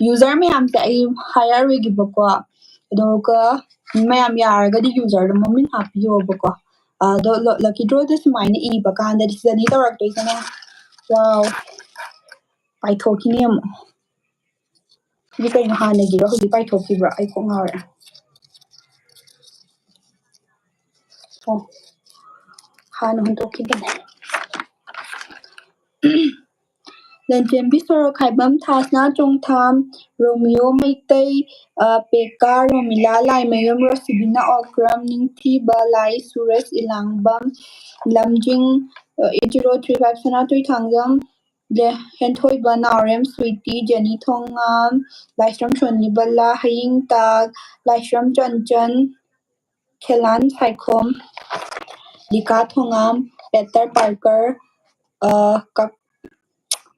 ꯌꯨꯖꯔ ꯃꯌꯥꯝꯁꯦ ꯑꯩ ꯍꯥꯏꯔꯔꯣꯏꯒꯦꯕꯀꯣ ꯑꯗꯨꯒ ꯃꯌꯥꯝ ꯌꯥꯔꯒꯗꯤ ꯌꯨꯖꯔꯗꯣ ꯃꯃꯤꯡ ꯍꯥꯞꯄꯤꯌꯣꯕꯀꯣ ꯑꯗꯣ ꯂꯛꯀꯤ ꯗ꯭ꯔꯣꯗ ꯁꯨꯃꯥꯏꯅ ꯏꯕ ꯀꯥꯟꯗꯗꯤ ꯁꯤꯗꯅꯤ ꯇꯧꯔꯛꯇꯣꯏꯁꯤꯅꯦ ꯋꯥꯎ ꯄꯥꯏꯊꯣꯛꯈꯤꯅꯤ ꯑꯃꯨꯛ ꯁꯤꯗꯤ ꯀꯩꯅꯣ ꯍꯥꯟꯅꯒꯤꯔꯣ ꯍꯧꯖꯤꯛ ꯄꯥꯏꯊꯣꯛꯈꯤꯕ꯭ꯔꯣ ꯑꯩ ꯀꯣꯛ ꯉꯥꯎꯔꯦ ꯍꯥꯟꯅ ꯍꯨꯟꯗꯣꯛꯈꯤꯕꯅꯦ ꯂꯟꯆꯦꯟꯕꯤ ꯁꯣꯔꯣꯛꯈꯥꯏꯕꯝ ꯊꯥꯁꯅꯥ ꯆꯣꯡꯊꯥꯝ ꯔꯣꯃꯤꯌꯣ ꯃꯩꯇꯩ ꯄꯦꯀꯥ ꯔꯣꯃꯤꯂꯥ ꯂꯥꯏꯃꯌꯨꯝ ꯔꯣꯁꯤꯕꯤꯅꯥ ꯑꯣꯀ꯭ꯔꯝ ꯅꯤꯡꯊꯤꯕ ꯂꯥꯏ ꯁꯨꯔꯦꯁ ꯏꯂꯥꯡꯕꯝ ꯂꯝꯖꯤꯡ 8035 ꯁꯅꯥꯇꯣꯏ ꯊꯥꯡꯖꯝ ꯍꯦꯟꯊꯣꯏꯕ ꯅꯥꯎꯔꯦꯝ ꯁ꯭ꯋꯤꯇꯤ ꯖꯦꯅꯤ ꯊꯣꯉꯥꯝ ꯂꯥꯏꯁ꯭ꯔꯝ ꯁꯣꯅꯤꯕꯂꯥ ꯍꯌꯤꯡꯇꯥꯛ ꯂꯥꯏꯁ꯭ꯔꯝ ꯆꯟꯆꯟ ꯈꯦꯂꯥꯟ ꯁꯥꯏꯈꯣꯝ ꯂꯤꯀꯥ ꯊꯣꯉꯥꯝ ꯄꯦꯇꯔ ꯄꯥꯔꯀꯔ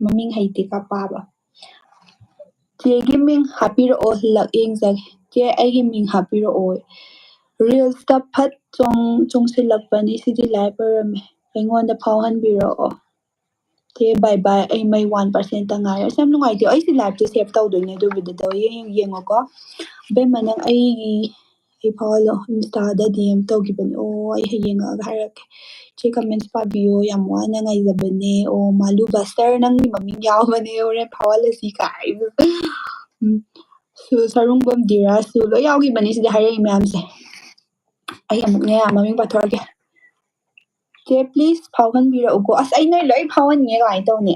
ꯃꯃꯤꯡ ꯍꯩꯇꯦ ꯄꯥꯕ ꯆꯦꯒꯤ ꯃꯤꯡ ꯍꯥꯞꯄꯤꯔꯛꯑꯣ ꯌꯦꯡꯖꯒꯦ ꯆꯦ ꯑꯩꯒꯤ ꯃꯤꯡ ꯍꯥꯞꯄꯤꯔꯛꯑꯣ ꯔꯤꯜꯁꯇ ꯐꯠ ꯆꯣꯡꯁꯤꯜꯂꯛꯄꯅꯤ ꯁꯤꯗꯤ ꯂꯥꯏꯚ ꯑꯣꯏꯔꯝꯃꯦ ꯑꯩꯉꯣꯟꯗ ꯐꯥꯎꯍꯟꯕꯤꯔꯛꯑꯣ ꯆꯦ ꯕꯥꯏ ꯕꯥꯏ ꯑꯩ ꯃꯩ 1% ꯉꯥꯏꯔꯦ ꯑꯁ ꯌꯥꯝ ꯅꯨꯡꯉꯥꯏꯇꯦ ꯑꯩꯁꯤ ꯂꯥꯏꯚꯁꯦ ꯁꯦꯞ ꯇꯧꯗꯣꯏꯅꯦ ꯑꯗꯨꯕꯨꯗꯤ ꯌꯦꯡꯉꯣꯀꯣ ꯑꯕꯦꯝꯃ ꯅꯪ ꯑꯩ ꯐꯥꯎꯍꯜꯂꯣ ꯏꯟꯁꯇꯥꯗ DM ꯇꯧꯈꯤꯕꯅꯦ ꯑꯩ ꯌꯦꯡꯉꯛꯑꯒ ꯍꯥꯏꯔꯛꯀꯦ ꯆꯦ ꯀꯃꯦꯟꯠꯁ ꯄꯥꯕꯤꯌꯣ ꯌꯥꯝ ꯋꯥꯅ ꯉꯥꯏꯖꯕꯅꯦ ꯃꯥꯂꯨ ꯕꯁꯇꯔ ꯅꯪꯒꯤ ꯃꯃꯤꯡ ꯌꯥꯎꯕꯅꯦ ꯍꯣꯔꯦꯟ ꯐꯥꯎꯍꯜꯂꯁꯤ ꯀꯥꯏꯅ ꯁꯔꯨꯡꯕꯝ ꯙꯤꯔꯥꯖꯁꯨ ꯂꯣꯏ ꯌꯥꯎꯈꯤꯕꯅꯤ ꯁꯤꯗ ꯍꯥꯏꯔꯛꯏ ꯃꯌꯥꯝꯁꯦ ꯑꯩ ꯑꯃꯨꯛꯅꯦ ꯃꯃꯤꯡ ꯄꯥꯊꯣꯛꯑꯒꯦ ꯆꯦ ꯄ꯭ꯂꯤꯖ ꯐꯥꯎꯍꯟꯕꯤꯔꯛꯎꯀꯣ ꯑꯁ ꯑꯩ ꯅꯣꯏ ꯂꯣꯏ ꯐꯥꯎꯍꯟꯅꯤꯡꯉꯦ ꯀꯃꯥꯏꯅ ꯇꯧꯅꯤ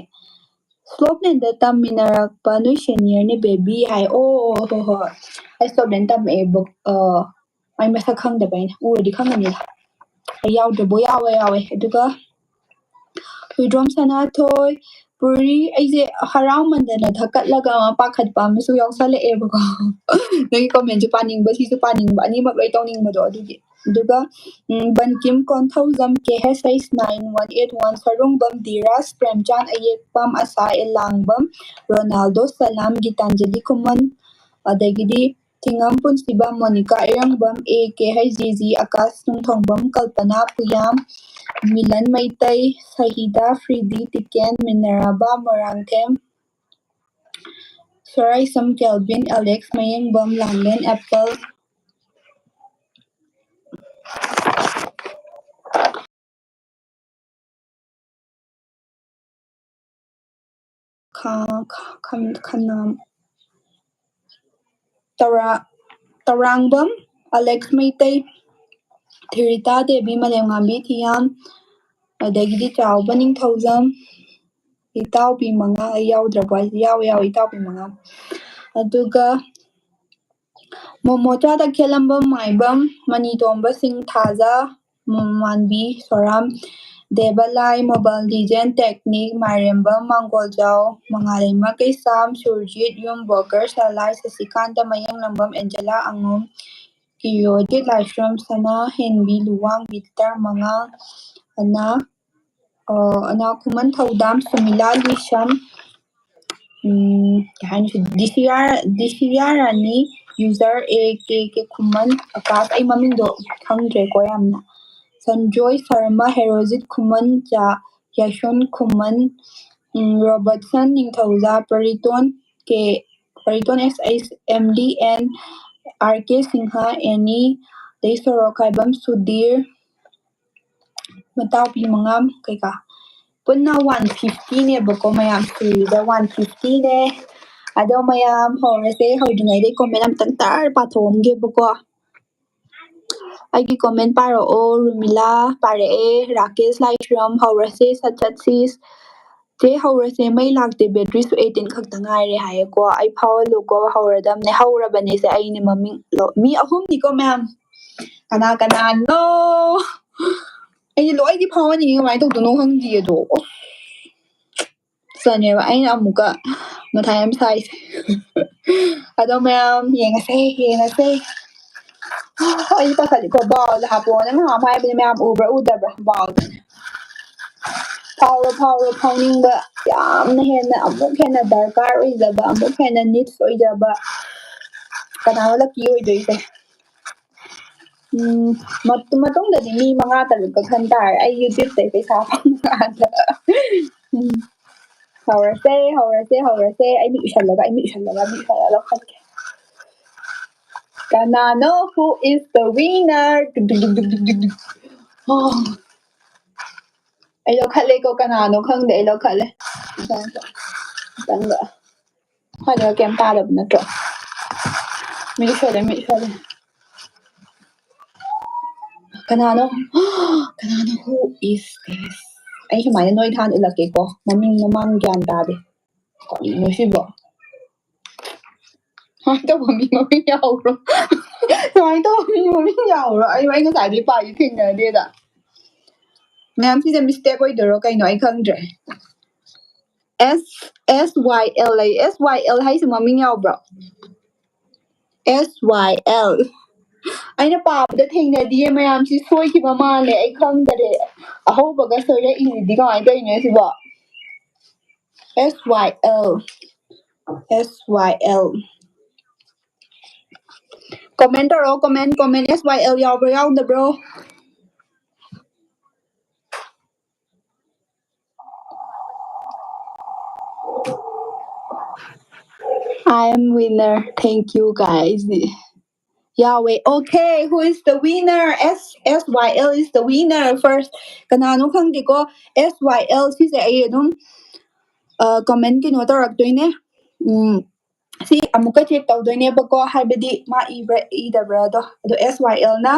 ꯁ꯭ꯂꯣꯞꯂꯦꯟꯗ ꯇꯝꯃꯤꯟꯅꯔꯛꯄ ꯅꯣꯏ ꯁꯦꯅꯤꯌꯔꯅꯦ ꯕꯦꯕꯤ ꯍꯥꯏ ꯍꯣꯏ ꯑꯩ ꯁ꯭ꯂꯣꯞꯂꯦꯟ ꯇꯝꯃꯛꯑꯦ ꯑꯩ ꯃꯁꯛ ꯈꯪꯗꯕꯩꯅꯦ ꯎꯔꯗꯤ ꯈꯪꯒꯅꯤꯗ ꯑꯩ ꯌꯥꯎꯗ꯭ꯔꯕꯣ ꯌꯥꯎꯋꯦ ꯑꯗꯨꯒ ꯍꯨꯏꯗ꯭ꯔꯣꯝ ꯁꯅꯥꯊꯣꯏ ꯄꯨꯔꯤ ꯑꯩꯁꯦ ꯍꯔꯥꯎꯃꯟꯗꯅ ꯊꯛꯀꯠꯂꯒ ꯄꯥꯈꯠꯄ ꯑꯃꯁꯨ ꯌꯥꯎꯁꯜꯂꯛꯑꯦꯕꯀꯣ ꯅꯪꯒꯤ ꯀꯣꯃꯦꯟꯁꯨ ꯄꯥꯅꯤꯡꯕ ꯁꯤꯁꯨ ꯄꯥꯅꯤꯡꯕ ꯑꯅꯤꯃꯛ ꯂꯣꯏ ꯇꯧꯅꯤꯡꯕꯗꯣ ꯑꯗꯨꯒꯤ ꯑꯗꯨꯒ Bankim Konthawjam KH9181 Sarungbam Dhiras Premchand Ayekpam Asa Elangbam Ronaldo Salam Gitanjali Kuman ꯑꯗꯒꯤꯗꯤ ꯊꯤꯉꯝ ꯄꯨꯟꯁꯤꯕꯝ ꯃꯣꯅꯤꯀꯥ ꯏꯔꯪꯕꯝ AKHGG ꯑꯀꯥꯁ ꯅꯨꯡꯊꯣꯡꯕꯝ ꯀꯜꯄꯅꯥ ꯄꯨꯌꯥꯝ ꯃꯤꯂꯟ ꯃꯩꯇꯩ ꯁꯍꯤꯗꯥ ꯐ꯭ꯔꯤꯗꯤ ꯇꯤꯀꯦꯟ ꯃꯤꯅꯔꯥꯕꯥ Moirangthem Soraisam Kelvin Alex Mayengbam Lamlen Apple Khanam Tarangbam Alex Maitay Thirita Devi Malemgambi Thiam ꯑꯗꯒꯤꯗꯤ ꯆꯥꯎꯕ ꯅꯤꯡꯊꯧꯖꯝ ꯏꯇꯥꯎꯕꯤ ꯃꯉꯥ ꯑꯩ ꯌꯥꯎꯗ꯭ꯔꯕꯣ ꯌꯥꯎꯋꯦ ꯏꯇꯥꯎꯕꯤ ꯃꯉꯥ ꯑꯗꯨꯒ ꯃꯣꯃꯣꯆꯥꯗ ꯈꯦꯂꯝꯕꯝ ꯃꯥꯏꯕꯝ ꯃꯅꯤꯇꯣꯝꯕ ꯁꯤꯡ ꯊꯥꯖ ꯃꯥꯟꯕꯤ ꯁꯣꯔꯥꯝ ꯗꯦꯕꯂꯥꯏ ꯃꯣꯕꯥꯏꯜ ꯗꯤꯖꯦꯟ ꯇꯦꯛꯅꯤꯛ ꯃꯥꯏꯔꯦꯝꯕꯝ ꯃꯥꯡꯒꯣꯜꯖꯥꯎ ꯃꯉꯥꯂꯩꯃ ꯀꯩꯁꯥꯝ ꯁꯨꯔꯖꯤꯠ ꯌꯨꯝꯕꯣꯀꯔ ꯁꯂꯥꯏ ꯁꯁꯤꯀꯥꯟꯇ ꯃꯌꯦꯡꯂꯝꯕꯝ ꯑꯦꯟꯖꯦꯂꯥ ꯑꯉꯨꯝ ꯀꯤꯌꯣꯗꯤꯠ ꯂꯥꯏꯁ꯭ꯔꯝ ꯁꯅꯥ ꯍꯦꯟꯕꯤ ꯂꯨꯋꯥꯡ ꯕꯤꯇꯔ ꯃꯉꯥ ꯑꯅꯥ ꯈꯨꯃꯟ ꯊꯧꯗꯥꯝ ꯁꯨꯃꯤꯂꯥ ꯂꯤꯁꯝ ꯗꯤꯁꯤꯌꯥ ꯔꯥꯅꯤ ꯌꯨꯖꯔ ꯀꯦ ꯈꯨꯃꯟ ꯑꯀꯥꯁ ꯑꯩ ꯃꯃꯤꯡꯗꯣ ꯈꯪꯗ꯭ꯔꯦꯀꯣ ꯌꯥꯝꯅ ꯁꯟꯖꯣꯏ ꯁꯔꯃ ꯍꯦꯔꯣꯖꯤꯠ ꯈꯨꯃꯟ ꯌꯥꯏꯁꯣꯟ ꯈꯨꯃꯟ ꯔꯣꯕꯔꯠꯁꯟ ꯅꯤꯡꯊꯧꯖꯥ ꯄꯔꯤꯇꯣꯟ ꯑꯦꯁ ꯑꯩꯁ ꯑꯦꯝ ꯗꯤ ꯑꯦꯟ ꯑꯥꯔ ꯀꯦ ꯁꯤꯡꯍ ꯑꯦꯅꯤ ꯑꯗꯩ ꯁꯣꯔꯣꯛꯈꯥꯏꯕꯝ ꯁꯨꯙꯤꯔ ꯃꯇꯥꯎꯄꯤ ꯃꯉꯥꯝ ꯀꯩꯀꯥ ꯄꯨꯟꯅ 150ꯅꯦꯕꯀꯣ ꯃꯌꯥꯝ ꯁꯨꯔꯤꯗ 150ꯅꯦ ꯑꯗꯣ ꯃꯌꯥꯝ ꯍꯧꯔꯁꯦ ꯍꯧꯗ꯭ꯔꯤꯉꯩꯗꯩ ꯀꯣꯃꯦꯟ ꯑꯝꯇꯪ ꯇꯥꯔ ꯄꯥꯊꯣꯛꯑꯝꯒꯦꯕꯀꯣ ꯑꯩꯒꯤ ꯀꯣꯃꯦꯟ ꯄꯥꯔꯛꯑꯣ ꯔꯨꯃꯤꯂꯥ ꯄꯥꯔꯛꯑꯦ ꯔꯥꯀꯦꯁ ꯂꯥꯏꯁ꯭ꯔꯝ ꯍꯧꯔꯁꯦ ꯁꯠ ꯁꯠ ꯁꯤꯁ ꯆꯦ ꯍꯧꯔꯁꯦ ꯃꯩ ꯂꯥꯛꯇꯦ ꯕꯦꯇ꯭ꯔꯤꯁꯨ 18 ꯈꯛꯇ ꯉꯥꯏꯔꯦ ꯍꯥꯏꯌꯦꯀꯣ ꯑꯩ ꯐꯥꯎꯍꯜꯂꯨꯀꯣ ꯍꯧꯔꯗꯝꯅꯦ ꯍꯧꯔꯕꯅꯦꯁꯦ ꯑꯩꯅꯦ ꯃꯃꯤꯡ ꯃꯤ ꯑꯍꯨꯝꯅꯤꯀꯣ ꯃꯌꯥꯝ ꯀꯅꯥꯅꯣ ꯑꯩꯗꯤ ꯂꯣꯏꯗꯤ ꯐꯥꯎꯍꯟꯅꯤꯡꯉꯤ ꯀꯃꯥꯏꯅ ꯇꯧꯗꯣꯏꯅꯣ ꯈꯪꯗꯤꯌꯦ ꯑꯗꯣ ꯆꯅꯦꯕ ꯑꯩꯅ ꯑꯃꯨꯛꯀ ꯃꯊꯥ ꯌꯥꯝ ꯁꯥꯏꯁꯦ ꯑꯗꯣ ꯃꯌꯥꯝ ꯌꯦꯡꯉꯁꯦ ꯑꯩ ꯄꯥꯈꯠꯂꯤꯀꯣ ꯕꯥꯎꯗ ꯍꯥꯞꯄꯛꯑꯣꯅ ꯅꯍꯥꯟ ꯍꯥꯏꯕꯅꯦ ꯃꯌꯥꯝ ꯎꯕ꯭ꯔꯥ ꯎꯗꯕ꯭ꯔꯥ ꯕꯥꯎꯗꯅꯦ ꯐꯥꯎꯅꯤꯡꯕ ꯌꯥꯝꯅ ꯍꯦꯟꯅ ꯑꯃꯨꯛ ꯍꯦꯟꯅ ꯗꯔꯀꯥꯔ ꯑꯣꯏꯖꯕ ꯑꯃꯨꯛ ꯍꯦꯟꯅ ꯅꯤꯗꯁ ꯑꯣꯏꯖꯕ ꯀꯅꯥꯅꯣ ꯂꯛꯀꯤ ꯑꯣꯏꯗꯣꯏꯁꯦ ꯃꯇꯨꯡꯗꯗꯤ ꯃꯤ 5-6ꯀ ꯈꯟ ꯇꯥꯔꯦ ꯑꯩ ꯌꯨꯇ꯭ꯌꯨꯕꯇꯩ ꯄꯩꯁꯥ ꯐꯪꯉꯀꯥꯟꯗ ꯍꯧꯔꯁꯦ ꯑꯩ ꯃꯤꯠ ꯎꯏꯁꯜꯂꯒ ꯂꯧꯈꯠꯀꯦ ꯀꯅꯥꯅꯣ who is the winner ꯑꯩ ꯂꯧꯈꯠꯂꯦꯀꯣ ꯀꯅꯥꯅꯣ ꯈꯪꯗꯦ ꯑꯩ ꯂꯧꯈꯠꯂꯦ ꯈꯤꯇꯪꯒ ꯐꯖꯅ ꯀꯩꯝ ꯇꯥꯗꯕ ꯅꯠꯇ꯭ꯔꯣ ꯃꯤꯠ ꯎꯏꯁꯜꯂꯦ ꯀꯅꯥꯅꯣ who is this ꯑꯩ ꯁꯨꯃꯥꯏꯅ ꯅꯣꯏ ꯊꯥꯟ ꯎꯠꯂꯛꯀꯦꯀꯣ ꯃꯃꯤꯡ ꯃꯃꯥꯡ ꯒ꯭ꯌꯥꯟ ꯇꯥꯗꯦ ꯀꯔꯤꯅꯣ ꯁꯤꯕꯣ ꯁꯨꯃꯥꯏꯅ ꯇꯧꯕ ꯃꯤ ꯃꯃꯤꯡ ꯌꯥꯎꯕ꯭ꯔꯣ ꯑꯩ ꯉꯁꯥꯏꯗꯩ ꯄꯥꯏꯁꯦ ꯊꯦꯡꯅꯗꯦꯗ ꯃꯌꯥꯝ ꯁꯤꯁꯦ ꯃꯤꯁꯇꯦꯛ ꯑꯣꯏꯗꯣꯏꯔꯣ ꯀꯩꯅꯣ ꯑꯩ ꯈꯪꯗ꯭ꯔꯦ SYL ꯂꯩ SYL ꯍꯥꯏꯁꯦ ꯃꯃꯤꯡ ꯌꯥꯎꯕ꯭ꯔꯣ SYL ꯑꯩꯅ ꯄꯥꯕꯗ ꯊꯦꯡꯅꯗꯤꯌꯦ ꯃꯌꯥꯝꯁꯤ ꯁꯣꯏꯈꯤꯕ ꯃꯥꯜꯂꯦ ꯑꯩ ꯈꯪꯗꯔꯦ ꯑꯍꯧꯕꯒ ꯁꯣꯏꯔꯛꯏꯁꯤꯗꯤ ꯀꯃꯥꯏꯅ tꯧꯔꯤꯅꯣ ꯁꯤꯕꯣ SYL ꯀꯣꯃꯦꯟ ꯇꯧꯔꯛꯑꯣ ꯀꯣꯃꯦꯟ SYL ꯌꯥꯎꯕ꯭ꯔꯣ ꯌꯥꯎꯗꯕ꯭ꯔꯣ I am winner thank you guys Yahweh okay who is the winner SYL is the winner first kanano khangdeko SYL sise ai adum comment kino tawraktoine si amuka check tawdoine bako haibadi ma idabra do SYL na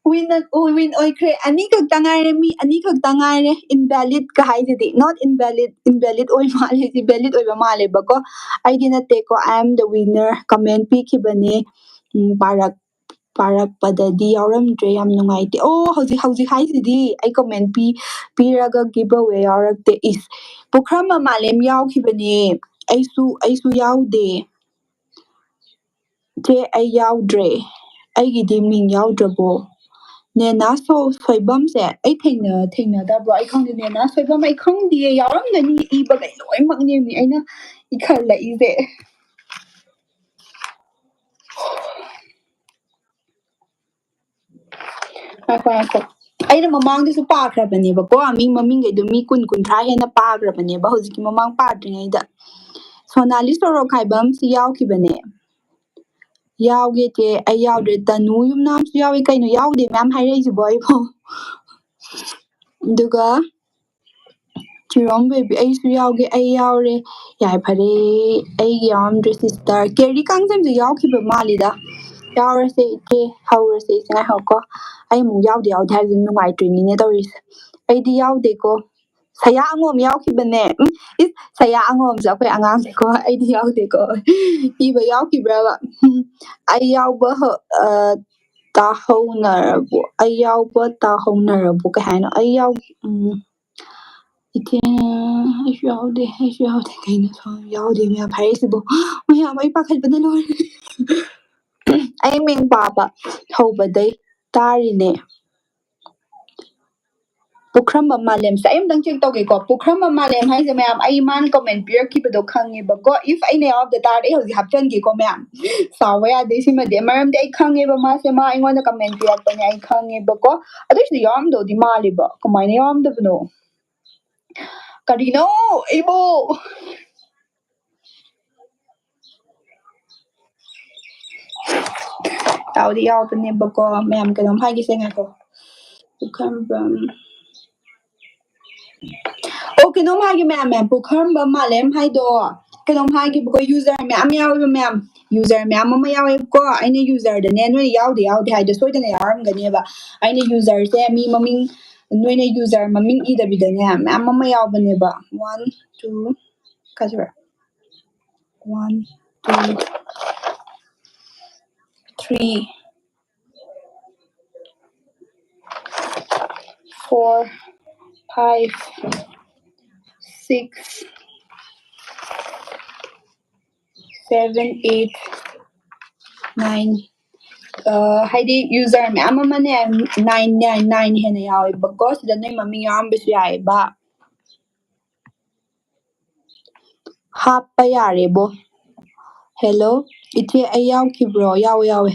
win oikre ani khakta ngaire mi ani khakta ngaire invalid ka haijidi not invalid oi male si valid oi ba male bako aigi natte ko I am the winner comment pi khibane ꯄꯥꯔꯛꯄꯗꯗꯤ ꯌꯥꯎꯔꯝꯗ꯭ꯔꯦ ꯌꯥꯝ ꯅꯨꯡꯉꯥꯏꯇꯦ ꯍꯧꯖꯤꯛ ꯍꯥꯏꯁꯤꯗꯤ ꯑꯩ comment ꯄꯤꯔꯒ ꯒꯤꯚ away ꯌꯥꯎꯔꯛꯇꯦ ꯄꯨꯈ꯭ꯔꯝ ꯃꯃꯥꯂꯦꯝ ꯌꯥꯎꯈꯤꯕꯅꯦ ꯑꯩꯁꯨ ꯌꯥꯎꯗꯦ ꯆꯦ ꯑꯩ ꯌꯥꯎꯗ꯭ꯔꯦ ꯑꯩꯒꯤꯗꯤ ꯃꯤꯡ ꯌꯥꯎꯗ꯭ꯔꯕꯣ ꯅꯦꯅꯥ ꯁꯣꯏꯕꯝꯁꯦ ꯑꯩ ꯊꯦꯡꯅꯗꯕ꯭ꯔꯣ ꯑꯩ ꯈꯪꯗꯦ ꯅꯦꯅꯥ ꯁꯣꯏꯕꯝ ꯑꯩ ꯈꯪꯗꯤꯌꯦ ꯌꯥꯎꯔꯝꯒꯅꯤ ꯏꯕꯒꯩ ꯂꯣꯏꯅꯃꯛꯅꯦꯃꯤ ꯑꯩꯅ ꯏꯈꯠꯂꯛꯏꯁꯦ ꯉꯥꯏꯈꯣ ꯑꯩꯅ ꯃꯃꯥꯡꯗꯁꯨ ꯄꯥꯈ꯭ꯔꯕꯅꯦꯕꯀꯣ ꯃꯤ ꯃꯃꯤꯡꯈꯩꯗꯣ ꯃꯤ 20-30 ꯍꯦꯟꯅ ꯄꯥꯈ꯭ꯔꯕꯅꯦꯕ ꯍꯧꯖꯤꯛꯀꯤ ꯃꯃꯥꯡ ꯄꯥꯗ꯭ꯔꯤꯉꯩꯗ Sonali Sorok Haibam si yaukibane. Yauge che ay yaudre tanu yumnam su yawi kaino yaude ma'am hairaysibo aibo. Duga Chirom baby aisu yauge ay yaure yai phare ay yamdre sister Kerry Kangzam su yaukiba malida. Yaurase che haurase singa hauko ay mu yaude yaude haibim nungaitrinine tawris. Aydi yaude ko saya angom yaukibane. Is saya angom sa ako'y angang ko aydi yaude ko. Iba yaukibraba. Ay yauba tahonarabo. Ay yauba tahonarabo kahano. Ay yau Ite aisu yaude kaino so yaude maya phaisibo. Maya may pakhalbana lor. Ay ming papa haubaday tarine. Pukramba malem sa ayam dang check tawge ko pukramba malem hai se ma'am ay man comment pier keep do khangi ba ko if I ne of the tar ay hoji hapchan gi ko ma'am sawaya de sima de maram de ay khangi ba ma se ma ay ngona comment pier pa ni ay khangi ba ko adis di yam do di mali ba kamay ne yam do no karino ibo tao di yaw pa ni ba ko ma'am kanam hai gi se nga ko pukramba Okay, no hagi ma'am bukham ba malem hai do. Kanong hagi ko user ma'am yaw ma'am. User ma'am mama yaw ko aina user da ne no yaw de hai da soida ne yaram gane ba. Aina user se mi maming no ne user maming I da bi da ne ma'am mama yaw ba ne ba. 1 2 kasra. 1 2 3 4 5 6 7 8 9 haidi user ma'am ama ne 9 hena yaw ba ko sida ne maming yaram bi yaw ba. Happa yarebo. Hello, iche ay yaukibro yawe.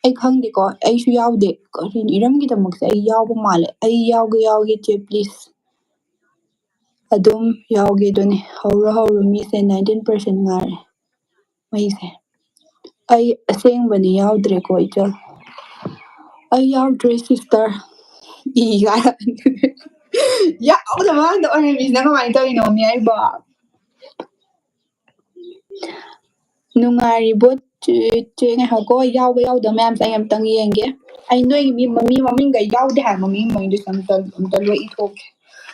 Ay khangdeko aysu yaude karin iramgidamagse ay yauba male. Ay yauge che please. Adum yauge done hauro mise 19% ngare. Maise. Ay asengbani yaudre ko ichal. Ay yaudre sister. Iga. Yaudama do ane bisna kamay tawino mi ay ba. Nungaribot che nga hako yauda ma'am sa ayam tang yenge. Ay noy mi maming ga yaude ha maming mo hindi samtal lo ito.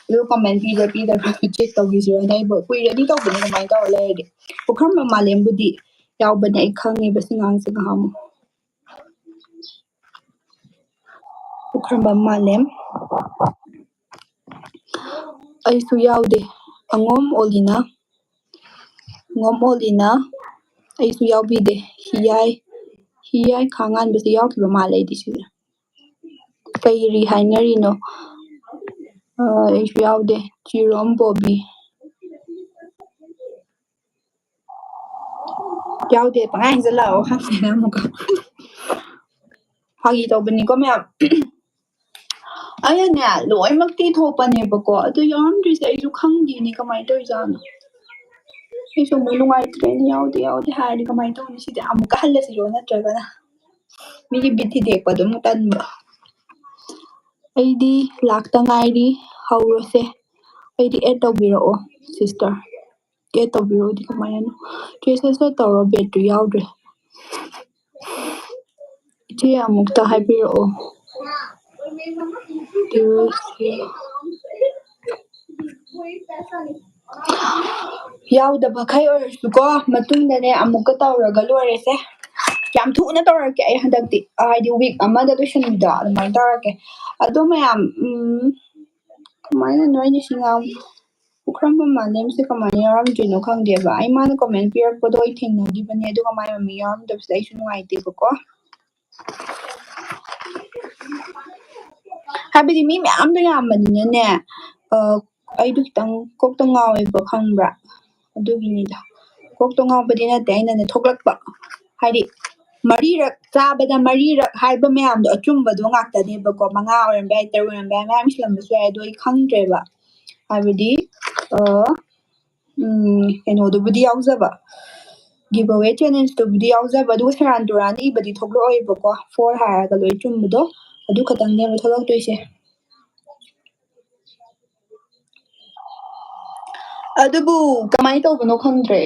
Lo comment pida check tawag siya na ibo. Kuya dito ko na may taw lede. Bukam mamalem budi yaw ba na ikang ni basingang sa kahamo. Bukam mamalem ay su yaude. Angom olina ay su yaw bide hiyay kangan basi yaw kiba malay di sila. Kayri hainari no ay su yaude chirom bobi yaude pangain sa lao ha sila mo ka. Hagi tawbani ko ma'am. Ayan nga, loay magtithopa niya ba ko? Ato yung sa iso khangdi ni kamay to izano. Iso mo lungay train yaude hari kamay to ni sida amu kahala si Jona traga na. Mili biti dek pa dum tan ba. Ay di lakta ngay di hawrose. Ay di eto biro sister. Eto biro di kamay ano. Kesa sa tawro beto yaude. Iti amuk ta hay biro. Yaudaba kay oirsu ko matundane amuka tawraga loirese. Yam thuna tawrake ay handagti haydi week amada loisanida adumay tawrake. Ado mayam kamay noy ni singam Ukrama manem se kamay yaram jino khangdeba. Ay man comment pirakpado ay thengnagibane adu kamay mami yaram dabsa ay sunungaiteba ko. Habidi mi ma'am do yamanina ne ay do kitang kokto ngaweba khangbra. Aduginida. Kokto ngawbadi nate ayna ne thoklakpa. Haydi marirak ꯆꯥꯕꯗ marirak ꯍꯥꯏꯕ ꯃꯌꯥꯝꯗꯣ ꯑꯆꯨꯝꯕꯗꯣ ꯉꯥꯛꯇꯅꯦꯕꯀꯣ ꯃꯉꯥ ꯑꯣꯏꯔꯝꯕ ꯌꯥꯏ 8 ꯑꯣꯏꯔꯝꯕ ꯌꯥꯏ ꯃꯌꯥꯝ ꯏꯁꯂꯝꯕꯁꯨ ꯌꯥꯏ ꯑꯗꯣ ꯑꯩ ꯈꯪꯗ꯭ꯔꯦꯕ ꯍꯥꯏꯕꯗꯤ ꯀꯩꯅꯣꯗꯨꯕꯨꯗꯤ ꯌꯥꯎꯖꯕ ꯒꯤꯕꯑꯋꯦ ꯆꯦꯂꯦꯟꯖꯇꯨꯕꯨꯗꯤ ꯌꯥꯎꯖꯕ ꯑꯗꯨꯒ ꯁꯦꯔꯥꯟ ꯇꯨꯔꯥꯟ ꯏꯕꯗꯤ ꯊꯣꯛꯂꯛꯑꯣꯏꯕꯀꯣ 4 ꯍꯥꯏꯔꯒ ꯂꯣꯏ ꯆꯨꯝꯕꯗꯣ ꯑꯗꯨ ꯈꯛꯇꯪꯅꯦꯕ ꯊꯣꯛꯂꯛꯇꯣꯏꯁꯦ ꯑꯗꯨꯕꯨ ꯀꯃꯥꯏꯅ ꯇꯧꯕꯅꯣ ꯈꯪꯗ꯭ꯔꯦ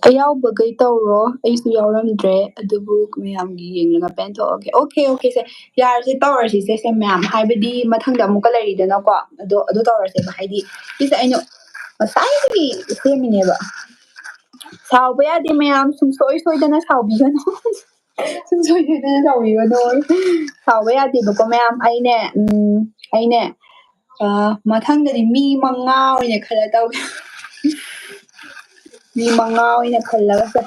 ꯑꯌꯥꯎꯕꯈꯩ ꯇꯧꯔꯣ ꯑꯩꯁꯨ ꯌꯥꯎꯔꯝꯗ꯭ꯔꯦ ꯑꯗꯨꯕꯨ ꯃꯌꯥꯝꯒꯤ ꯌꯦꯡꯂꯒ ꯄꯦꯟꯊꯣꯛꯑꯒꯦ ꯑꯣꯀꯦ ꯌꯥꯔꯁꯦ ꯇꯧꯔꯁꯤꯁꯦ ꯁꯦ ꯃꯌꯥꯝ ꯍꯥꯏꯕꯗꯤ ꯃꯊꯪꯗ ꯑꯃꯨꯛꯀ ꯂꯩꯔꯤꯗꯅꯀꯣ ꯑꯗꯨ ꯇꯧꯔꯁꯦꯕ ꯍꯥꯏꯗꯤ ꯁꯤꯁꯦ ꯑꯩꯅ ꯉꯁꯥꯏꯗꯒꯤ ꯁꯦꯝꯃꯤꯅꯦꯕ ꯁꯥꯎꯕ ꯌꯥꯗꯦ ꯃꯌꯥꯝ ꯁꯨꯡꯁꯣꯏ ꯁꯣꯏꯗꯅ ꯁꯥꯎꯕꯤꯒꯅꯨ ꯁꯨꯡꯁꯣꯏ ꯁꯣꯏꯗꯅ ꯁꯥꯎꯕꯤꯒꯅꯨ ꯁꯥꯎꯕ ꯌꯥꯗꯦꯕꯀꯣ ꯃꯌꯥꯝ ꯑꯩꯅꯦ ꯃꯊꯪꯗꯗꯤ ꯃꯤ 5 ꯑꯣꯏꯅ ꯈꯜꯂ ꯇꯧꯒꯦ ꯃꯤ 5 ꯑꯣꯏꯅ ꯈꯜꯂꯒ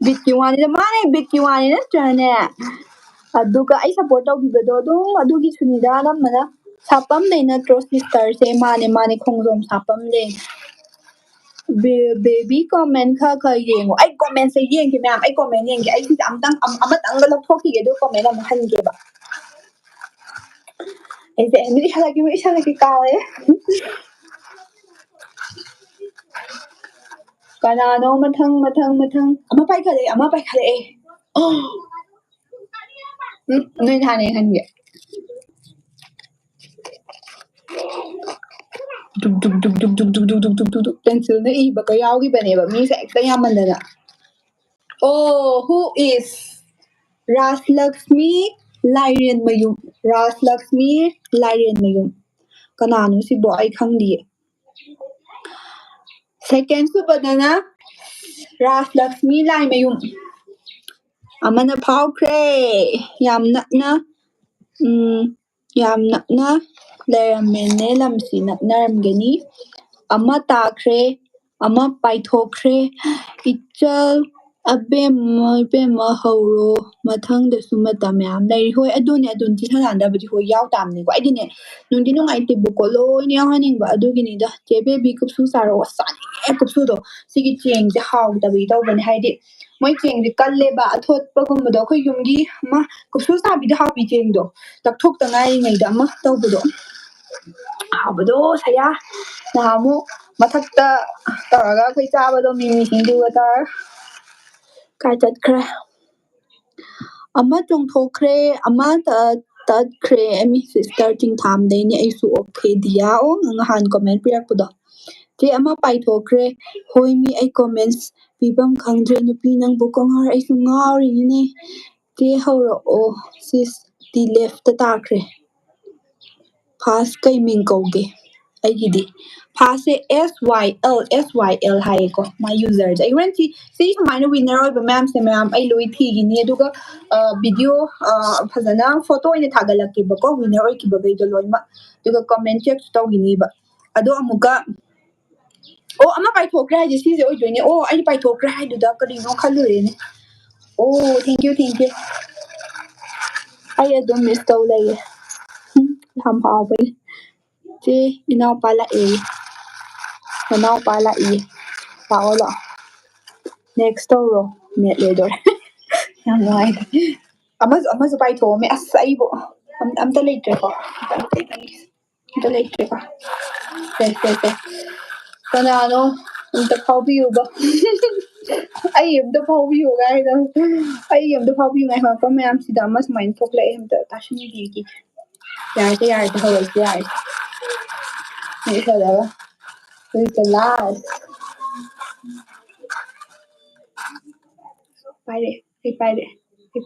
ꯕꯤꯠꯀꯤ ꯋꯥꯅꯤꯗ ꯃꯥꯅꯦ ꯕꯤꯠꯀꯤ ꯋꯥꯅꯤ ꯅꯠꯇ꯭ꯔꯅꯦ ꯑꯗꯨꯒ ꯑꯩ ꯁꯞꯄꯣꯔꯠ ꯇꯧꯕꯤꯕꯗꯣ ꯑꯗꯨꯝ ꯑꯗꯨꯒꯤꯁꯨꯅꯤꯗ ꯑꯅꯝꯕꯅ ꯁꯥꯄꯝꯗꯩ ꯅꯠꯇ꯭ꯔꯣ ꯁꯤꯁꯇꯔꯁꯦ ꯃꯥꯅꯦ ꯈꯣꯡꯖꯣꯝ ꯁꯥꯄꯝꯗꯩ ꯕꯦꯕꯤ ꯀꯣꯃꯦꯟ ꯈꯔ ꯌꯦꯡꯉꯣ ꯑꯩ ꯀꯣꯃꯦꯟꯁꯦ ꯌꯦꯡꯒꯦ ꯃꯌꯥꯝ ꯑꯩ ꯀꯣꯃꯦꯟ ꯌꯦꯡꯒꯦ ꯑꯩ ꯁꯤꯁꯦ ꯑꯃꯇꯪꯒ ꯂꯧꯊꯣꯛꯈꯤꯒꯦ ꯑꯗꯨꯒ ꯀꯣꯃꯦꯟ ꯑꯃꯨꯛ ꯍꯟꯒꯦꯕ ꯑꯩꯁꯦ ꯏꯁꯜꯂꯛꯀꯦ ꯀꯥꯎꯋꯦ ꯀꯅꯥꯅꯣ ꯃꯊꯪ ꯑꯃ ꯄꯥꯏꯈꯠꯂꯛꯑꯦ ꯅꯣꯏ ꯍꯥꯟꯅ ꯍꯟꯒꯦ ꯄꯦꯟꯁꯤꯜꯅ ꯏꯕꯒ ꯌꯥꯎꯈꯤꯕꯅꯦꯕ ꯃꯤꯁꯦ ꯍꯦꯛꯇ ꯌꯥꯝꯃꯟꯗꯅ ꯑꯣ ꯍꯨ ꯏꯁ ꯔꯥꯖꯂꯛꯁꯃꯤ ꯂꯥꯏꯔꯦꯟꯃꯌꯨꯝ ꯀꯅꯥꯅꯣ ꯁꯤꯕꯣ ꯑꯩ ꯈꯪꯗꯤꯌꯦ ꯁꯦꯀꯦꯟ ꯁꯨꯕꯗꯅ ꯔꯥꯖꯂꯛꯁꯃꯤ ꯂꯥꯏꯃꯌꯨꯝ ꯑꯃꯅ ꯐꯥꯎꯈ꯭ꯔꯦ ꯌꯥꯝ ꯅꯛꯅ ꯌꯥꯝ ꯅꯛꯅ ꯂꯩꯔꯝꯃꯦꯅꯦ ꯂꯝꯁꯤ ꯅꯛꯅꯔꯝꯒꯅꯤ ꯑꯃ ꯇꯥꯈ꯭ꯔꯦ ꯑꯃ ꯄꯥꯏꯊꯣꯛꯈ꯭ꯔꯦ ꯏꯆꯜ ꯑꯕꯦꯝꯃ ꯍꯧꯔꯣ ꯃꯊꯪꯗꯁꯨ ꯃꯇꯝ ꯃꯌꯥꯝ ꯂꯩꯔꯤ ꯍꯣꯏ ꯑꯗꯨꯅꯦ ꯆꯤ ꯁꯥꯟꯅꯗꯕꯗꯤ ꯍꯣꯏ ꯌꯥꯎ ꯇꯥꯕꯅꯤꯀꯣ ꯑꯩꯗꯤꯅꯦ ꯅꯨꯡꯗꯤ ꯅꯨꯡꯉꯥꯏꯇꯦꯕꯀꯣ ꯂꯣꯏꯅ ꯌꯥꯎꯍꯟꯅꯤꯡꯕ ꯑꯗꯨꯒꯤꯅꯤꯗ ꯆꯦ ꯕꯦꯕꯤ ꯀꯨꯞꯁꯨ ꯆꯥꯔꯛꯑꯣ ꯆꯥꯅꯤꯡꯉꯦ ꯀꯨꯞꯁꯨꯗꯣ ꯁꯤꯒꯤ ꯆꯦꯡꯁꯦ ꯍꯥꯎꯇꯕꯒꯤ ꯇꯧꯕꯅꯦ ꯍꯥꯏꯗꯤ ꯃꯣꯏ ꯆꯦꯡꯁꯦ ꯀꯜꯂꯦꯕ ꯑꯊꯣꯠꯄꯒꯨꯝꯕꯗꯣ ꯑꯩꯈꯣꯏ ꯌꯨꯝꯒꯤ ꯑꯃ ꯀꯨꯞꯁꯨ ꯆꯥꯕꯤꯗ ꯍꯥꯎꯕꯤ ꯆꯦꯡꯗꯣ ꯇꯛꯊꯣꯛꯇ ꯉꯥꯏꯔꯤꯉꯩꯗ ꯑꯃ ꯇꯧꯕꯗꯣ ꯍꯥꯎꯕꯗꯣ ꯁꯌꯥ ꯅꯍꯥꯟꯃꯨꯛ ꯃꯊꯛꯇ ꯇꯧꯔꯒ ꯑꯩꯈꯣꯏ ꯆꯥꯕꯗꯣ ꯃꯤꯃꯤ ꯁꯤꯡꯖꯨꯒ ꯇꯧꯔꯒ ꯀꯥꯏ ꯆꯠꯈ꯭ꯔꯦ ꯑꯃ ꯆꯣꯡꯊꯣꯛꯈ꯭ꯔꯦ ꯑꯃ ꯇꯠꯈ꯭ꯔꯦ ꯁꯤꯁꯇꯔ ꯆꯤꯡꯊꯥꯝꯗꯩꯅꯦ ꯑꯩꯁꯨ ꯑꯣꯀꯦ ꯗꯤꯌꯥ ꯅꯍꯥꯟ ꯀꯣꯃꯦꯟ ꯄꯤꯔꯛꯄꯗꯣ ꯆꯦ ꯑꯃ ꯄꯥꯏꯊꯣꯛꯈ꯭ꯔꯦ ꯍꯣꯏ ꯃꯤ ꯑꯩ ꯀꯣꯃꯦꯟꯁ ꯄꯤꯐꯝ ꯈꯪꯗ꯭ꯔꯦ ꯅꯨꯄꯤ ꯅꯪꯕꯨ ꯀꯉꯥꯎ ꯑꯩꯁꯨ ꯉꯥꯎꯔꯤꯅꯤꯅꯦ ꯆꯦ ꯍꯧꯔꯛꯑꯣ ꯁꯤꯁ ꯗꯤ ꯂꯦꯐꯇ ꯇꯥꯈ꯭ꯔꯦ ꯐꯥꯁ ꯀꯩ ꯃꯤꯡ ꯀꯧꯒꯦ ꯑꯩꯒꯤꯗꯤ ꯐꯥꯁꯁꯦ SYL ꯍꯥꯏꯌꯦꯀꯣ ꯃꯥꯏ ꯌꯨꯖꯔꯁꯦ ꯑꯩ ꯍꯣꯔꯦꯟ ꯁꯤ ꯁꯨꯃꯥꯏꯅ ꯋꯤꯟꯅꯔ ꯑꯣꯏꯕ ꯃꯌꯥꯝꯁꯦ ꯃꯌꯥꯝ ꯑꯩ ꯂꯣꯏ ꯊꯤꯈꯤꯅꯤ ꯑꯗꯨꯒ ꯚꯤꯗꯤꯑꯣ ꯐꯖꯅ ꯐꯣꯇꯣ ꯑꯣꯏꯅ ꯊꯥꯒꯠꯂꯛꯀꯦꯕꯀꯣ ꯋꯤꯟꯅꯔ ꯑꯣꯏꯈꯤꯕꯈꯩꯗꯣ ꯂꯣꯏꯅꯃꯛ ꯑꯗꯨꯒ ꯀꯣꯃꯦꯟ ꯆꯦꯛꯁꯨ ꯇꯧꯈꯤꯅꯤꯕ ꯑꯗꯣ ꯑꯃꯨꯛꯀ ꯑꯃ ꯄꯥꯏꯊꯣꯛꯈ꯭ꯔꯦ ꯍꯥꯏꯁꯦ ꯁꯤꯁꯦ ꯑꯣꯏꯗꯣꯏꯅꯦ ꯑꯩ ꯄꯥꯏꯊꯣꯛꯈ꯭ꯔꯦ ꯍꯥꯏꯗꯨꯗ ꯀꯔꯤꯅꯣ ꯈꯜꯂꯨꯔꯦꯅꯦ ꯊꯦꯡꯀ꯭ꯌꯨ ꯑꯩ ꯑꯗꯨꯝ ꯃꯤꯁ ꯇꯧ ꯂꯩꯌꯦ ꯌꯥꯝ ꯍꯥꯎꯕꯩ ꯆꯦ ꯏꯅꯥꯎꯄꯥ ꯂꯥꯛꯑꯦ ꯅꯅꯥꯎꯄꯥ ꯂꯥꯛꯏ ꯂꯥꯛꯑꯣ ꯅꯦꯛꯁ ꯇꯧꯔꯣ ꯅꯦꯠ ꯂꯣꯏꯗꯣꯔꯦ ꯌꯥꯝ ꯅꯨꯡꯉꯥꯏꯇꯦ ꯑꯃꯁꯨ ꯄꯥꯏꯊꯣꯛꯑꯝꯃꯦ ꯑꯁ ꯑꯩꯕꯨ ꯑꯝꯇ ꯂꯩꯇ꯭ꯔꯦꯀꯣ ꯑꯝꯇ ꯂꯩꯇ꯭ꯔꯦꯀꯣ ꯁꯦ ꯀꯅꯥꯅꯣ ꯑꯝꯇ ꯐꯥꯎꯕꯤꯌꯨꯕ ꯑꯩ ꯑꯝꯇ ꯐꯥꯎꯕꯤꯌꯨ ꯀꯥꯏꯗ ꯑꯩ ꯑꯝꯇ ꯐꯥꯎꯕꯤꯌꯨ ꯉꯥꯏꯈꯣꯀꯣ ꯃꯌꯥꯝꯁꯤꯗ ꯑꯃ ꯁꯨꯃꯥꯏꯅ ꯊꯣꯛꯂꯛꯑꯦ ꯑꯝꯇ ꯇꯥꯁꯟꯕꯤꯒꯦ ꯌꯥꯔꯁꯦ ꯍꯧꯔꯁꯦ ꯌꯥꯔꯁꯦ ꯏꯁꯜꯂꯒ ꯂꯥꯁ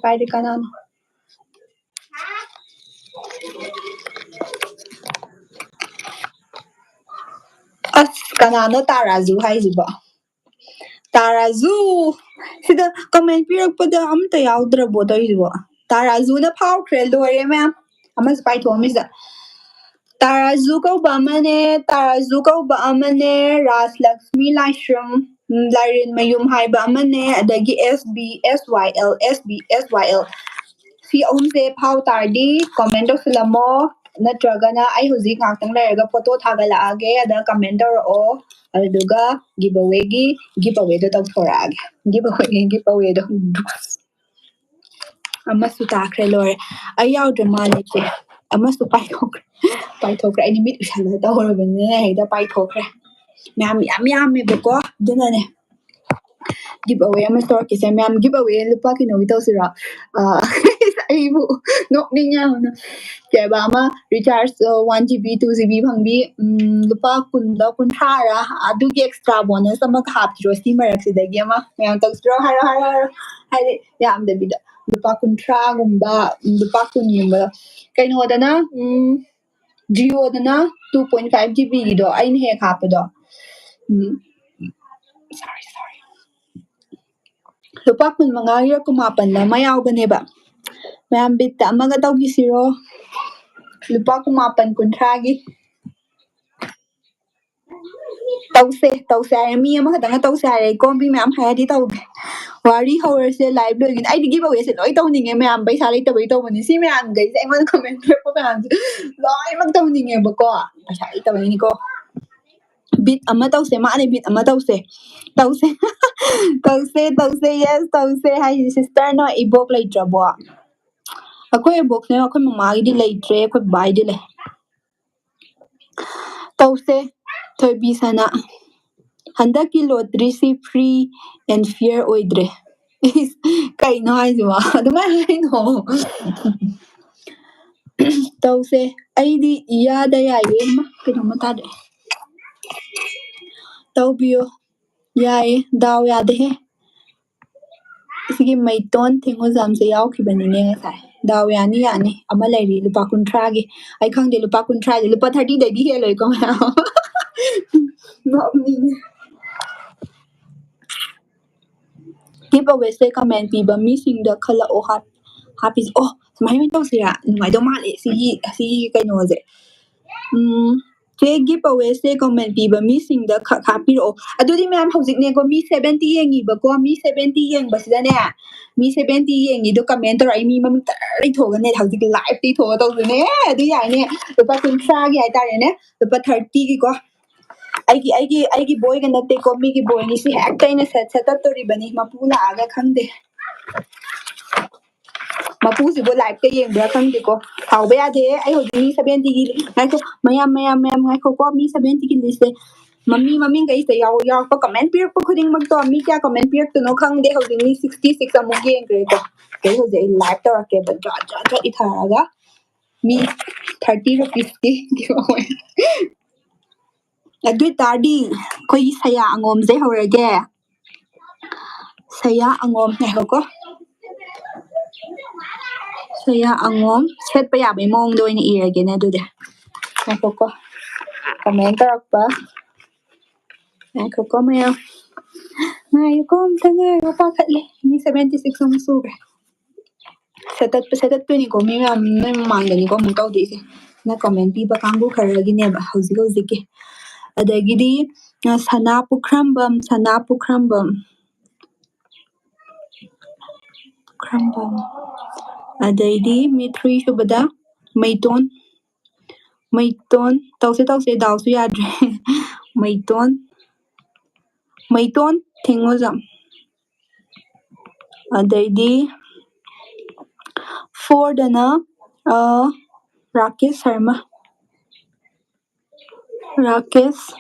ꯄꯥꯏꯔꯦ ꯀꯅꯥꯅꯣ ꯑꯁ ꯀꯅꯥꯅꯣ ꯇꯥꯔꯥꯖꯨ ꯍꯥꯏꯁꯤꯕꯣ ꯇꯥꯔꯥꯖꯨ ꯁꯤꯗ ꯀꯃꯦꯟ ꯄꯤꯔꯛꯄꯗ ꯑꯝꯇ ꯌꯥꯎꯗ꯭ꯔꯕꯣ ꯇꯧꯔꯤꯁꯤꯕꯣ ꯇꯥꯔꯥꯖꯨꯅ ꯐꯥꯎꯈ꯭ꯔꯦ ꯂꯣꯏꯔꯦ ꯃꯌꯥꯝ ꯑꯃꯁꯨ ꯄꯥꯏꯊꯣꯛꯑꯝꯃꯤꯁꯤꯗ ꯇꯥꯔꯥꯖꯨ ꯀꯧꯕ ꯑꯃꯅꯦ ꯔꯥꯖꯂꯛꯁꯃꯤ ꯂꯥꯏꯁ꯭ꯔꯝ ꯂꯥꯏꯔꯦꯟꯃꯌꯨꯝ ꯍꯥꯏꯕ ꯑꯃꯅꯦ ꯑꯗꯒꯤ SBSYL ꯁꯤ ꯑꯍꯨꯝꯁꯦ ꯐꯥꯎ ꯇꯥꯔꯗꯤ ꯀꯃꯦꯟ ꯇꯧꯁꯤꯜꯂꯝꯃꯣ ꯅꯠꯇ꯭ꯔꯒꯅ ꯑꯩ ꯍꯧꯖꯤꯛ ꯉꯥꯛꯇꯪ ꯂꯩꯔꯒ ꯐꯣꯇꯣ ꯊꯥꯒꯠꯂꯛꯑꯒꯦ ꯑꯗ ꯀꯃꯦꯟ ꯇꯧꯔꯛꯑꯣ ꯑꯗꯨꯗꯨꯒ ꯒꯤꯞ ꯑꯋꯦꯗꯣ ꯇꯧꯊꯣꯔꯛꯑꯒꯦ ꯒꯤꯞ ꯑꯋꯦꯗꯣ ꯑꯃꯁꯨ ꯇꯥꯈ꯭ꯔꯦ ꯂꯣꯏꯔꯦ ꯑꯩ ꯌꯥꯎꯗ꯭ꯔꯦ ꯃꯥꯜꯂꯦ ꯏꯆꯦ ꯑꯃꯁꯨ ꯄꯥꯏꯊꯣꯛꯈ꯭ꯔꯦ ꯑꯩꯗꯤ ꯃꯤꯠ ꯎꯏꯁꯜꯂꯒ ꯇꯧꯔꯕꯅꯤꯅ ꯍꯦꯛꯇ ꯄꯥꯏꯊꯣꯛꯈ꯭ꯔꯦ ꯃꯌꯥꯝ ꯌꯥꯝꯃꯦꯕꯀꯣ ꯑꯗꯨꯅꯅꯦ ꯒꯤꯞ ꯑꯋꯦ ꯑꯃ ꯇꯧꯔꯛꯀꯦꯁꯦ ꯃꯌꯥꯝ ꯒꯤꯞ ꯑꯋꯦ ꯂꯨꯄꯥ ꯀꯩꯅꯣꯒꯤ ꯇꯧꯁꯤꯔꯣ ꯑꯩꯕꯨ ꯅꯣꯛꯅꯤꯡꯉꯦ ꯌꯥꯝꯅ ꯀꯩꯕ ꯑꯃ ꯔꯤꯆꯥꯔꯖ 1 GB 2 GB ꯐꯪꯕꯤ ꯂꯨꯄꯥ 10 ꯑꯗꯨꯒꯤ ꯑꯦꯛꯁꯇ꯭ꯔꯥ ꯕꯣꯅꯁ ꯑꯃꯒ ꯍꯥꯞꯄꯤꯔꯣ ꯁꯤ ꯃꯔꯛꯁꯤꯗꯒꯤ ꯑꯃ ꯃꯌꯥꯝ ꯇꯧꯁꯤꯔꯣ ꯍꯥꯏꯔꯣ ꯍꯥꯏꯗꯤ ꯌꯥꯝꯗꯕꯤꯗ ꯂꯨꯄꯥ 50ꯒꯨꯝꯕ ꯂꯨꯄꯥ 10ꯒꯨꯝꯕ ꯀꯩꯅꯣꯗꯅ ꯖꯤꯑꯣꯗꯅ 2.5 GBꯒꯤꯗꯣ ꯑꯩꯅ ꯍꯦꯛ ꯍꯥꯞꯄꯗꯣ sorry ꯂꯨꯄꯥ 15ꯒ 19 ꯑꯃ ꯌꯥꯎꯕꯅꯦꯕ ꯃꯌꯥꯝ ꯕꯤꯠꯇ ꯑꯃꯒ ꯇꯧꯈꯤꯁꯤꯔꯣ ꯂꯨꯄꯥ 19 50ꯒꯤ ꯇꯧꯁꯦ ꯍꯥꯏꯔꯦ ꯃꯤ ꯑꯃꯈꯛꯇꯪꯒ ꯇꯧꯁꯦ ꯍꯥꯏꯔꯦꯀꯣ ꯃꯤ ꯃꯌꯥꯝ ꯍꯥꯏꯔꯗꯤ ꯇꯧꯒꯦ ꯋꯥꯔꯤ ꯍꯧꯔꯁꯦ ꯂꯥꯏꯚ ꯂꯣꯏꯒꯅꯤ ꯑꯩꯗꯤ ꯒꯤꯞ ꯑꯋꯦꯁꯦ ꯂꯣꯏ ꯇꯧꯅꯤꯡꯉꯦ ꯃꯌꯥꯝ ꯄꯩꯁꯥ ꯂꯩꯇꯕꯩ ꯇꯧꯕꯅꯤ ꯁꯤ ꯃꯌꯥꯝꯈꯩꯁꯦ ꯑꯩꯉꯣꯟꯗ ꯀꯃꯦꯟ ꯄꯤꯔꯛꯄ ꯃꯌꯥꯝꯁꯦ ꯂꯣꯏꯅꯃꯛ ꯇꯧꯅꯤꯡꯉꯦꯕꯀꯣ ꯄꯩꯁꯥ ꯂꯩꯇꯕꯩꯅꯤꯀꯣ ꯕꯤꯠ ꯑꯃ ꯇꯧꯁꯦ ꯃꯥꯅꯦ ꯕꯤꯠ ꯑꯃ ꯇꯧꯁꯦ ꯌꯦꯁ ꯇꯧꯁꯦ ꯍꯥꯏꯁꯤ ꯁꯤꯁꯇꯔꯅ ꯏꯕꯣꯛ ꯂꯩꯇ꯭ꯔꯕꯣ ꯑꯩꯈꯣꯏ ꯏꯕꯣꯛꯅꯦ ꯑꯩꯈꯣꯏ ꯃꯃꯥꯒꯤꯗꯤ ꯂꯩꯇ꯭ꯔꯦ ꯑꯩꯈꯣꯏ ꯕꯕꯥꯒꯤꯗꯤ ꯂꯩ ꯇꯧꯁꯦ ꯊꯣꯏꯕꯤ ꯁꯅꯥ ꯍꯟꯗꯛꯀꯤ ꯂꯣꯇ꯭ꯔꯤꯁꯤ ꯐ꯭ꯔꯤ ꯑꯦꯟ ꯐꯤꯌꯔ ꯑꯣꯏꯗ꯭ꯔꯦ ꯀꯩꯅꯣ ꯍꯥꯏꯁꯤꯕꯣ ꯑꯗꯨꯃꯥꯏꯅ ꯍꯥꯏꯅꯣ ꯇꯧꯁꯦ ꯑꯩꯗꯤ ꯏꯌꯥꯗ ꯌꯥꯏꯌꯦ ꯀꯩꯅꯣꯝꯃ ꯇꯥꯔꯛꯑꯦ ꯇꯧꯕꯤꯌꯣ ꯌꯥꯏꯌꯦ ꯗꯥꯎ ꯌꯥꯗꯦꯍꯦ ꯁꯤꯒꯤ ꯃꯩꯇꯣꯟ ꯊꯦꯡꯉꯣꯖꯝꯁꯦ ꯌꯥꯎꯈꯤꯕꯅꯤꯅꯦ ꯉꯁꯥꯏ ꯗꯥꯎ ꯌꯥꯅꯤ ꯑꯃ ꯂꯩꯔꯤ ꯂꯨꯄꯥ 30ꯒꯤ ꯑꯩ ꯈꯪꯗꯦ ꯂꯨꯄꯥ 30 ꯂꯨꯄꯥ 30ꯗꯩꯗꯤ ꯍꯦꯜꯂꯣꯏꯀꯣ ꯃꯌꯥꯝ ꯅꯣꯛꯅꯤꯡꯉꯦ ꯒꯤꯞ ꯑꯋꯦꯁꯦ ꯀꯃꯦꯟ ꯄꯤꯕ ꯃꯤꯁꯤꯡꯗ ꯈꯜꯂꯛꯑꯣ ꯍꯥꯞꯄꯤꯁꯦ ꯑꯣ ꯁꯨꯃꯥꯏꯅ ꯇꯧꯁꯤꯔꯥ ꯅꯨꯡꯉꯥꯏꯗꯧ ꯃꯥꯜꯂꯦ ꯁꯤꯒꯤ ꯀꯩꯅꯣꯁꯦ ꯆꯦ ꯒꯤꯞ ꯑꯋꯦꯁꯦ ꯀꯃꯦꯟ ꯄꯤꯕ ꯃꯤꯁꯤꯡꯗ ꯈꯛ ꯍꯥꯞꯄꯤꯔꯛꯑꯣ ꯑꯗꯨꯗꯤ ꯃꯌꯥꯝ ꯍꯧꯖꯤꯛꯅꯦꯀꯣ ꯃꯤ 70 ꯌꯦꯡꯉꯤꯕꯀꯣ ꯃꯤ 70 ꯌꯦꯡꯕꯁꯤꯗꯅꯦ ꯃꯤ 70 ꯌꯦꯡꯉꯤꯗꯣ ꯀꯃꯦꯟ ꯇꯧꯔꯛꯏ ꯃꯤ ꯃꯃꯤꯡ ꯇꯔ ꯂꯩꯊꯣꯛꯑꯒꯅꯦ ꯍꯧꯖꯤꯛ ꯂꯥꯏꯚ ꯇꯩꯊꯣꯛꯑ ꯇꯧꯗꯣꯏꯅꯦ ꯑꯗꯨ ꯌꯥꯏꯅꯦ ꯂꯨꯄꯥ 30ꯒꯤ ꯍꯥꯏꯇꯥꯔꯦꯅꯦ ꯂꯨꯄꯥ 30ꯒꯤꯀꯣ ꯑꯩꯒꯤ ꯕꯣꯏꯒ ꯅꯠꯇꯦꯀꯣ ꯃꯤꯒꯤ ꯕꯣꯏꯅꯤ ꯁꯤ ꯍꯦꯛꯇ ꯑꯩꯅ ꯁꯦꯠꯇꯠꯇꯣꯔꯤꯕꯅꯤ ꯃꯄꯨ ꯂꯥꯛꯑꯒ ꯈꯪꯗꯦ ꯃꯄꯨꯁꯤꯕꯨ ꯂꯥꯏꯚꯀ ꯌꯦꯡꯕ꯭ꯔꯥ ꯈꯪꯗꯦꯀꯣ ꯁꯥꯎꯕ ꯌꯥꯗꯦ ꯑꯩ ꯍꯧꯖꯤꯛ ꯃꯤ 70ꯒꯤ ꯉꯥꯏꯈꯣ ꯃꯌꯥꯝ ꯉꯥꯏꯈꯣꯀꯣ ꯃꯤ 70ꯒꯤ ꯂꯤꯁꯁꯦ ꯃꯃꯤꯡꯈꯩꯁꯦ ꯌꯥꯎꯔꯛꯄ ꯀꯃꯦꯟ ꯄꯤꯔꯛꯄ ꯈꯨꯗꯤꯡꯃꯛꯇꯣ ꯃꯤ ꯀꯌꯥ ꯀꯃꯦꯟ ꯄꯤꯔꯛꯇꯣꯏꯅꯣ ꯈꯪꯗꯦ ꯍꯧꯖꯤꯛ ꯃꯤ 66 ꯑꯃꯨꯛ ꯌꯦꯡꯈ꯭ꯔꯦꯀꯣ ꯑꯩ ꯍꯧꯖꯤꯛ ꯑꯩ ꯂꯥꯏꯚ ꯇꯧꯔꯛꯀꯦꯕ ꯖꯠ ꯏꯊꯔꯒ ꯃꯤ 30 ꯔꯨꯄꯤꯁꯀꯤ ꯑꯗꯨ ꯑꯣꯏꯇꯥꯔꯗꯤ ꯑꯩꯈꯣꯏꯒꯤ ꯁꯌꯥ ꯑꯉꯣꯝꯁꯦ ꯍꯧꯔꯒꯦ ꯁꯌꯥ ꯑꯉꯣꯝ ꯉꯥꯏꯈꯣꯀꯣ ꯁꯌꯥ ꯑꯉꯣꯝ ꯁꯦꯠꯄ ꯌꯥꯕꯒꯤ ꯃꯑꯣꯡꯗ ꯑꯣꯏꯅ ꯏꯔꯒꯦꯅꯦ ꯑꯗꯨꯗꯤ ꯉꯥꯏꯈꯣꯀꯣ ꯀꯃꯦꯟ ꯇꯧꯔꯛꯄ ꯉꯥꯏꯈꯣꯀꯣ ꯃꯌꯥꯝ ꯉꯥꯏꯌꯨꯀꯣ ꯑꯝꯇ ꯉꯥꯏꯌꯨ ꯄꯥꯈꯠꯂꯦ ꯃꯤ 76 ꯑꯃꯨꯛ ꯁꯨꯈ꯭ꯔꯦ ꯁꯦꯠꯇꯠꯇꯣꯏꯅꯤꯀꯣ ꯃꯤ ꯃꯌꯥꯝ ꯅꯣꯏ ꯃꯃꯥꯡꯗꯅꯤꯀꯣ ꯑꯃꯨꯛ ꯇꯧꯗꯣꯏꯁꯦ ꯅ ꯀꯃꯦꯟ ꯄꯤꯕ ꯀꯥꯡꯕꯨ ꯈꯔꯒꯤꯅꯦꯕ ꯍꯧꯖꯤꯛꯀꯤ ꯑꯗꯒꯤꯗꯤ ꯁꯅꯥ ꯄꯨꯈ꯭ꯔꯝꯕꯝ ꯑꯗꯩꯗꯤ ꯃꯤ 3 ꯁꯨꯕꯗ ꯃꯩꯇꯣꯟ ꯇꯧꯁꯦ ꯗꯥꯎꯁꯨ ꯌꯥꯗ꯭ꯔꯦ ꯃꯩꯇꯣꯟ ꯊꯦꯡꯉꯣꯖꯝ ꯑꯗꯩꯗꯤ 4ꯗꯅ ꯔꯥꯀꯦꯁ ꯁꯔꯃ ꯔꯥꯀꯦꯁ